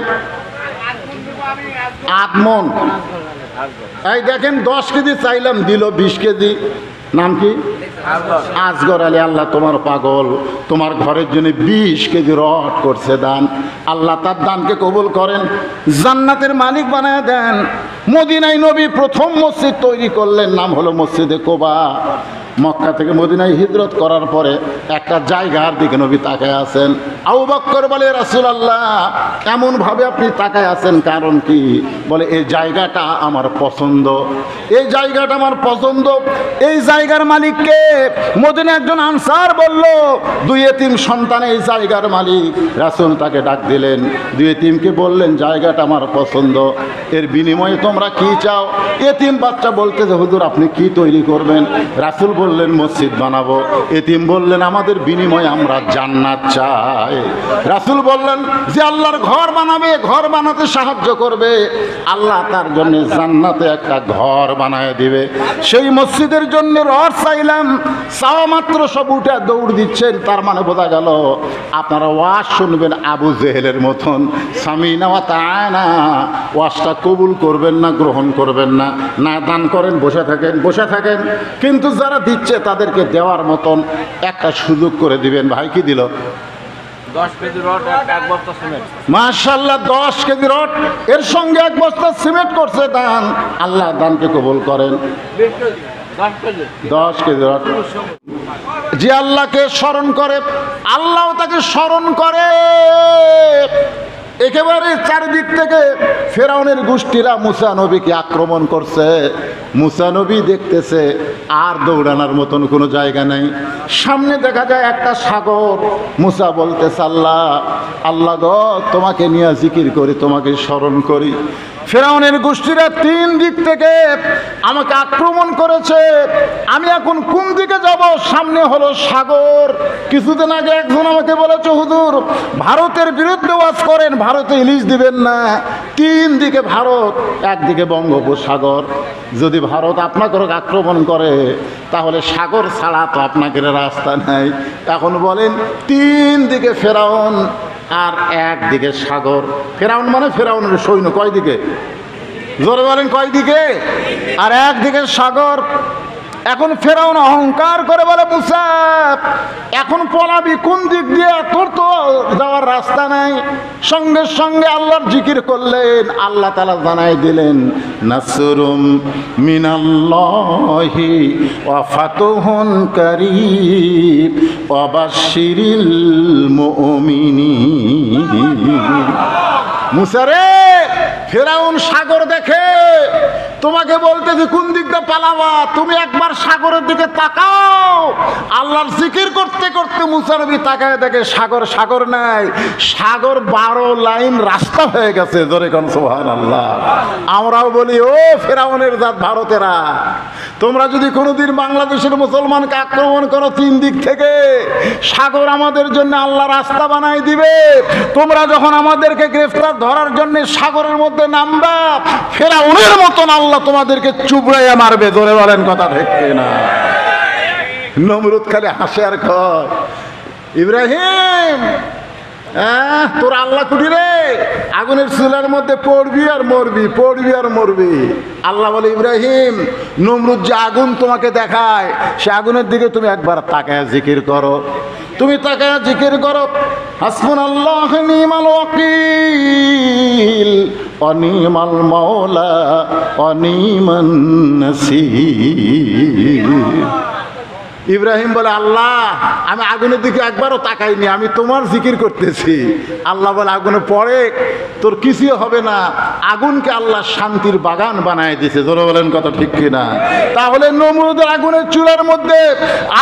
আত্মন এই দেখেন 10 কেজি চাইলাম দিল 20 কেজি। নাম কি? আসগর আলী, আল্লাহ তোমার পাগল, তোমার ঘরের জন্য 20 কেজি রড করছে দান, আল্লাহ তার দানকে কবুল করেন, জান্নাতের মালিক বানায় দেন। মদিনায় নবী প্রথম মসজিদ তৈরি করলেন, নাম হলো মসজিদে কোবা। মক্কা থেকে মদিনায় হিজরত করার পরে একটা জায়গার দিকে নবী তাকায় আছেন। আবু বকর বলে, রাসূলুল্লাহ এমনভাবে আপনি তাকায় আছেন কারণ কি? বলে এই জায়গাটা আমার পছন্দ, এই জায়গাটা আমার পছন্দ। এই জায়গার মালিককে? মদিনা একজন আনসার বলল, 2 এতিম সন্তান এই জায়গার মালিক। রাসূল তাকে ডাক দিলেন, 2 এতিমকে বললেন জায়গাটা আমার পছন্দ, এর বিনিময়ে তোমরা কি চাও? এতিম বাচ্চা বলতে যে হুজুর আপনি কি তৈরি করবেন? রাসূল বললেন মসজিদ বানাবো। এতিম বললেন আমাদের বিনিময়ে আমরা জান্নাত চাই। রাসূল বললেন যে আল্লাহর ঘর বানাবে, ঘর বানাতে সাহায্য করবে, আল্লাহ তার জন্য জান্নাতে একটা ঘর বানায় দিবে। সেই মসজিদের জন্য রড চাইলাম, চাওয়া মাত্র সব উঠে দৌড় দিচ্ছেন। তার মানে বোঝা গেল আপনারা ওয়াজ শুনবেন আবু জেহেলের মতন, সামিনা ওয়া তাআনা, ওয়াজটা কবুল করবেন না, গ্রহণ করবেন না, না দান করেন, বসে থাকেন, বসে থাকেন। কিন্তু যারা দিচ্ছে তাদেরকে দেওয়ার মতন একটা সুযোগ করে দিবেন। ভাই কি দিল? 10 কেজি রড, 1 বস্তা সিমেন্ট। মাশাআল্লাহ, 10 কেজি রড, এর সঙ্গে 1 বস্তা সিমেন্ট করছে দান। আল্লাহ দানকে কবুল করেন। 10 কেজি রড। যে আল্লাহকে স্মরণ করে আল্লাহ তাকে স্মরণ করে। একেবারে চারিদিক থেকে ফেরাউনের গোষ্ঠীরা মুসা নবীকে আক্রমণ করছে। মুসা নবী দেখতেছে আর দৌড়ানোর মতন কোনো জায়গা নেই। সামনে দেখা যায় একটা সাগর। মুসা বলতেছে আল্লাহ, আল্লাহ গো তোমাকে নিয়ে জিকির করি, তোমাকে স্মরণ করি। ফেরাউনের গোষ্ঠীরা 3 দিক থেকে আমাকে আক্রমণ করেছে, আমি এখন কোন দিকে যাব? সামনে হলো সাগর। কিছুদিন আগে একজন আমাকে বলেছে হুজুর ভারতের বিরুদ্ধে ওয়াজ করেন, ভারতে ইলিশ দিবেন না। 3 দিকে ভারত, একদিকে বঙ্গোপসাগর। যদি ভারত আপনাকে আক্রমণ করে তাহলে সাগর ছাড়া তো আপনাকে রাস্তা নাই। এখন বলেন 3 দিকে ফেরাউন আর একদিকে সাগর। ফেরাউন মানে ফেরাউনের সৈন্য। কয় দিকে? জোরে বলেন কয় দিকে? আর একদিকে সাগর। এখন ফেরাউন অহংকার করে বলে মুসা এখন পলাবি কোন দিক দিয়ে? তোর তো যাওয়ার রাস্তা নাই। সঙ্গে সঙ্গে আল্লাহর জিকির করলেন, আল্লাহ তাআলা জানাই দিলেন নাসরুম মিনাল্লাহি ওয়া ফাতুহুন কারীব ওয়া বাশশিরিল মুমিনিন। মুসা রে, ফেরাউন সাগর দেখে তোমাকে বলতেছে কোন দিকটা পালাবা, তুমি একবার সাগরের দিকে তাকাও। আল্লাহর জিকির করতে করতে মুসা নবী তাকায় দেখে সাগর সাগর নাই, সাগর 12 লাইন রাস্তা হয়ে গেছে। জোরে কোন সুবহানাল্লাহ। আমরাও বলি ও ফেরাউনের জাত ভারতেরা, তোমরা যদি কোনোদিন বাংলাদেশের মুসলমানকে আক্রমণ করো 3 দিক থেকে, সাগর আমাদের জন্য আল্লাহ রাস্তা বানাই দিবে। তোমরা যখন আমাদেরকে গ্রেফতার ধরার জন্য সাগরের মধ্যে নামবা, ফেরাউনের মতন আল্লাহ তোমাদেরকে চুবড়াইয়া মারবে। জোরে বলেন কথা ঠিক না? নমরুদ খালি হাসে আর কয় ইব্রাহিম তোর আল্লাহ কুটি রে, আগুনের চুলার মধ্যে পড়বি আর মরবি, পড়বি আর মরবি। আল্লাহ বলে ইব্রাহিম নমরুদ যে আগুন তোমাকে দেখায় সে আগুনের দিকে তুমি একবার তাকায় জিকির করো, তুমি তাকায় জিকির করো। হাসবুনাল্লাহু ওয়া নি'মাল ওয়াকিল ওয়া নি'মাল মাওলা ওয়া নি'মান নাসীর। ইব্রাহিম বলে আল্লাহ আমি আগুনের দিকে একবারও তাকাইনি, আমি তোমার জিকির করতেছি। আল্লাহ বলে আগুনে পড়ে তোর কিছুই হবে না। আগুনকে আল্লাহ শান্তির বাগান বানায় দিয়েছে। জোরে বলেন কথা ঠিক কিনা? তাহলে নমরুদের আগুনের চুলার মধ্যে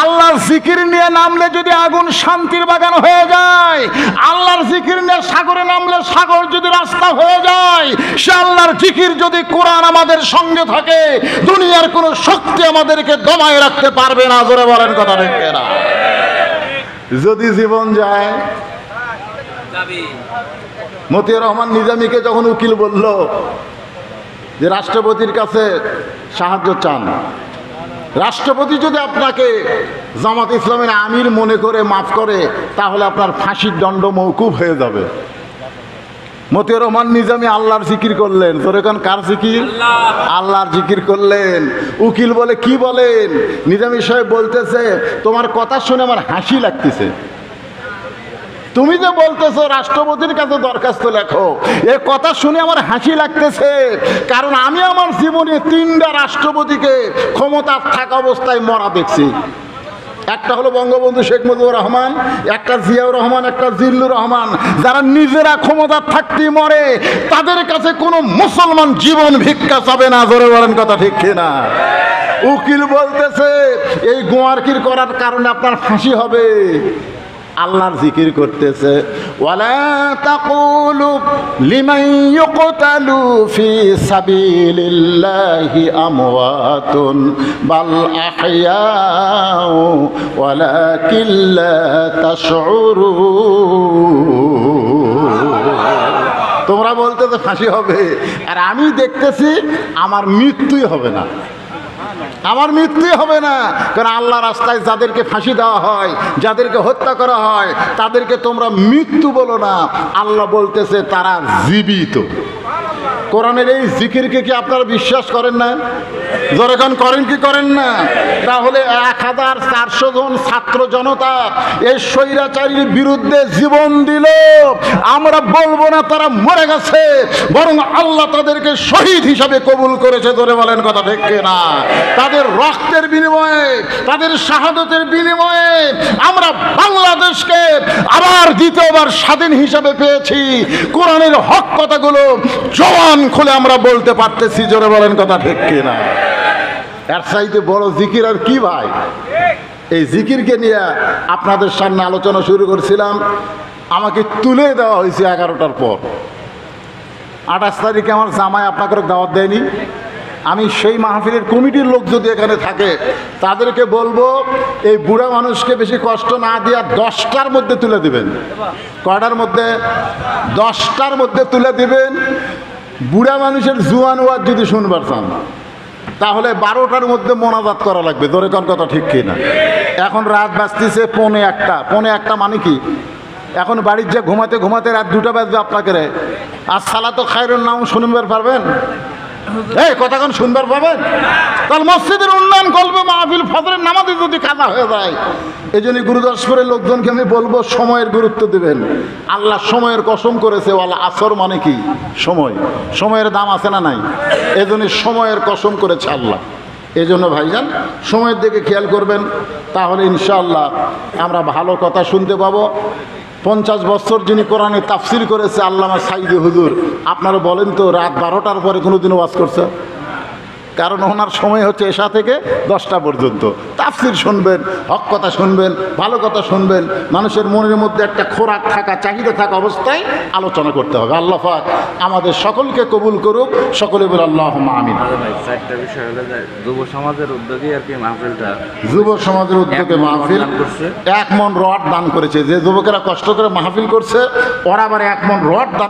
আল্লাহর জিকির নিয়ে নামলে যদি আগুন শান্তির বাগান হয়ে যায়, আল্লাহর জিকির নিয়ে সাগরে নামলে সাগর যদি রাস্তা হয়ে যায়, সে আল্লাহর জিকির যদি কোরআন আমাদের সঙ্গে থাকে, দুনিয়ার কোনো শক্তি আমাদেরকে দমায় রাখতে পারবে না। জোরে বলেন কথা ঠিক কিনা? যদি জীবন যায়। মতিউর রহমান নিজামীকে যখন উকিল বলল যে রাষ্ট্রপতির কাছে সাহায্য চান, রাষ্ট্রপতি যদি আপনাকে জামাত ইসলামের আমির মনে করে মাফ করে তাহলে আপনার ফাঁসির দণ্ড মওকুফ হয়ে যাবে। মতিউর রহমান নিজামী আল্লাহর জিকির করলেন। তোর এখন কার জিকির? আল্লাহর জিকির করলেন। উকিল বলে কি বলেন? নিজামী সাহেব বলতেছে তোমার কথা শুনে আমার হাসি লাগতেছে। তুমি যে বলতেছো রাষ্ট্রপতির কাছে দরখাস্ত লেখো, এ কথা শুনে আমার হাসি লাগতেছে, কারণ আমি আমার জীবনে 3টা রাষ্ট্রপতিকে ক্ষমতা থাকা অবস্থায় মরা দেখছি। একটা হলো বঙ্গবন্ধু শেখ মুজিবুর রহমান, একটা জিয়াউর রহমান, একটা জিল্লুর রহমান, যারা নিজেরা ক্ষমতা থাকতেই মরে, তাদের কাছে কোনো মুসলমান জীবন ভিক্ষা চাবে না। জোরে বলেন কথা ঠিক কিনা? উকিল বলতেছে এই গোয়ারকির করার কারণে আপনার ফাঁসি হবে। আল্লাহর জিকির করতেছে, ওয়ালা তাকুলু লিমান ইউকতালু ফি সাবিলিল্লাহি আমওয়াতুন বাল আহইয়াউ ওয়ালাকিন লা তাশউরুন। তোমরা বলতেছে ফাঁসি হবে, আর আমি দেখতেছি আমার মৃত্যুই হবে না, আমার মৃত্যুই হবে না। কারণ আল্লাহ রাস্তায় যাদেরকে ফাঁসি দেওয়া হয়, যাদেরকে হত্যা করা হয়, তাদেরকে তোমরা মৃত্যু বলো না, আল্লাহ বলতেছে তারা জীবিত। কোরআনের এই জিকিরকে কি আপনারা বিশ্বাস করেন না? যখন করেন কি করেন না? তাহলে 1400 জন ছাত্র জনতা এই স্বৈরাচারীর বিরুদ্ধে জীবন দিল, আমরা বলবো না তারা মরে গেছে, বরং আল্লাহ তাদেরকে শহীদ হিসাবে কবুল করেছে। ধরে বলেন কথা ঠিক কিনা? তাদের রক্তের বিনিময়ে, তাদের শাহাদতের বিনিময়ে আমরা বাংলাদেশকে আবার দ্বিতীয়বার স্বাধীন হিসাবে পেয়েছি। কোরআনের হক কথাগুলো জবান খুলে আমরা বলতে পারতেছি। জোরে বলেন কথা ঠিক কিনা? এর চাইতে বড় জিকির আর কি ভাই? এই জিকিরকে নিয়ে আপনাদের সামনে আলোচনা শুরু করছিলাম, আমাকে তুলে দেওয়া হয়েছে 11টার পর। 28 তারিখে আমার জামাই আপনাকে দাওয়াত দেয়নি। আমি সেই মাহফিলের কমিটির লোক যদি এখানে থাকে, তাদেরকে বলবো এই বুড়া মানুষকে বেশি কষ্ট না দিয়া 10টার মধ্যে তুলে দিবেন। কয়টার মধ্যে? 10টার মধ্যে তুলে দিবেন। বুড়া মানুষের জুয়ান ওয়াজ যদি শুনবার চান, তাহলে 12টার মধ্যে মোনাজাত করা লাগবে। ধরে কোন কথা ঠিক কিনা? এখন রাত বাজতেছে 1:45। 1:45 মানে কি? এখন বাড়ির যে ঘুমাতে ঘুমাতে রাত 2টা বাজবে আপনাকে। আর সালাতো খায়রুন নাম শুনবার পারবেন? এই কথাক্ষণ শুনবার পাবেন? তাহলে মসজিদের উন্নয়ন করবে, মাহফিল ফজরের নামাজে যদি কাজা হয়ে যায়। এই জন্য গুরুদাসপুরের লোকজনকে আমি বলবো সময়ের গুরুত্ব দিবেন। আল্লাহ সময়ের কসম করেছে, ওয়ালা আসর মানে কি? সময়। সময়ের দাম আছে না নাই? এই জন্য সময়ের কসম করেছে আল্লাহ। এই জন্য ভাইজান সময়ের দিকে খেয়াল করবেন, তাহলে ইনশাআল্লাহ আমরা ভালো কথা শুনতে পাবো। 50 বছর যিনি কোরআনে তাফসির করেছে আল্লামা সাইদি হুজুর, আপনারা বলেন তো রাত 12টার পরে কোনোদিন ওয়াজ করছে? কারণ ওনার সময় হচ্ছে এশা থেকে 10টা পর্যন্ত। তাফসির শুনবেন, হক কথা শুনবেন, ভালো কথা শুনবেন। মানুষের মনের মধ্যে একটা খোরাক থাকা, চাহিদা থাকা অবস্থায় আলোচনা করতে হবে। আল্লাহ পাক আমাদের সকলকে কবুল করুক। সকলে বলে আল্লাহুম্মা আমিন। একটা বিষয় হলো যে যুব সমাজের উদ্যোগে আর কি মাহফিলটা, যুব সমাজের উদ্যোগে মাহফিল 1 মণ রড দান করেছে। যে যুবকেরা কষ্ট করে মাহফিল করছে, ওরা আবার 1 মণ রড দান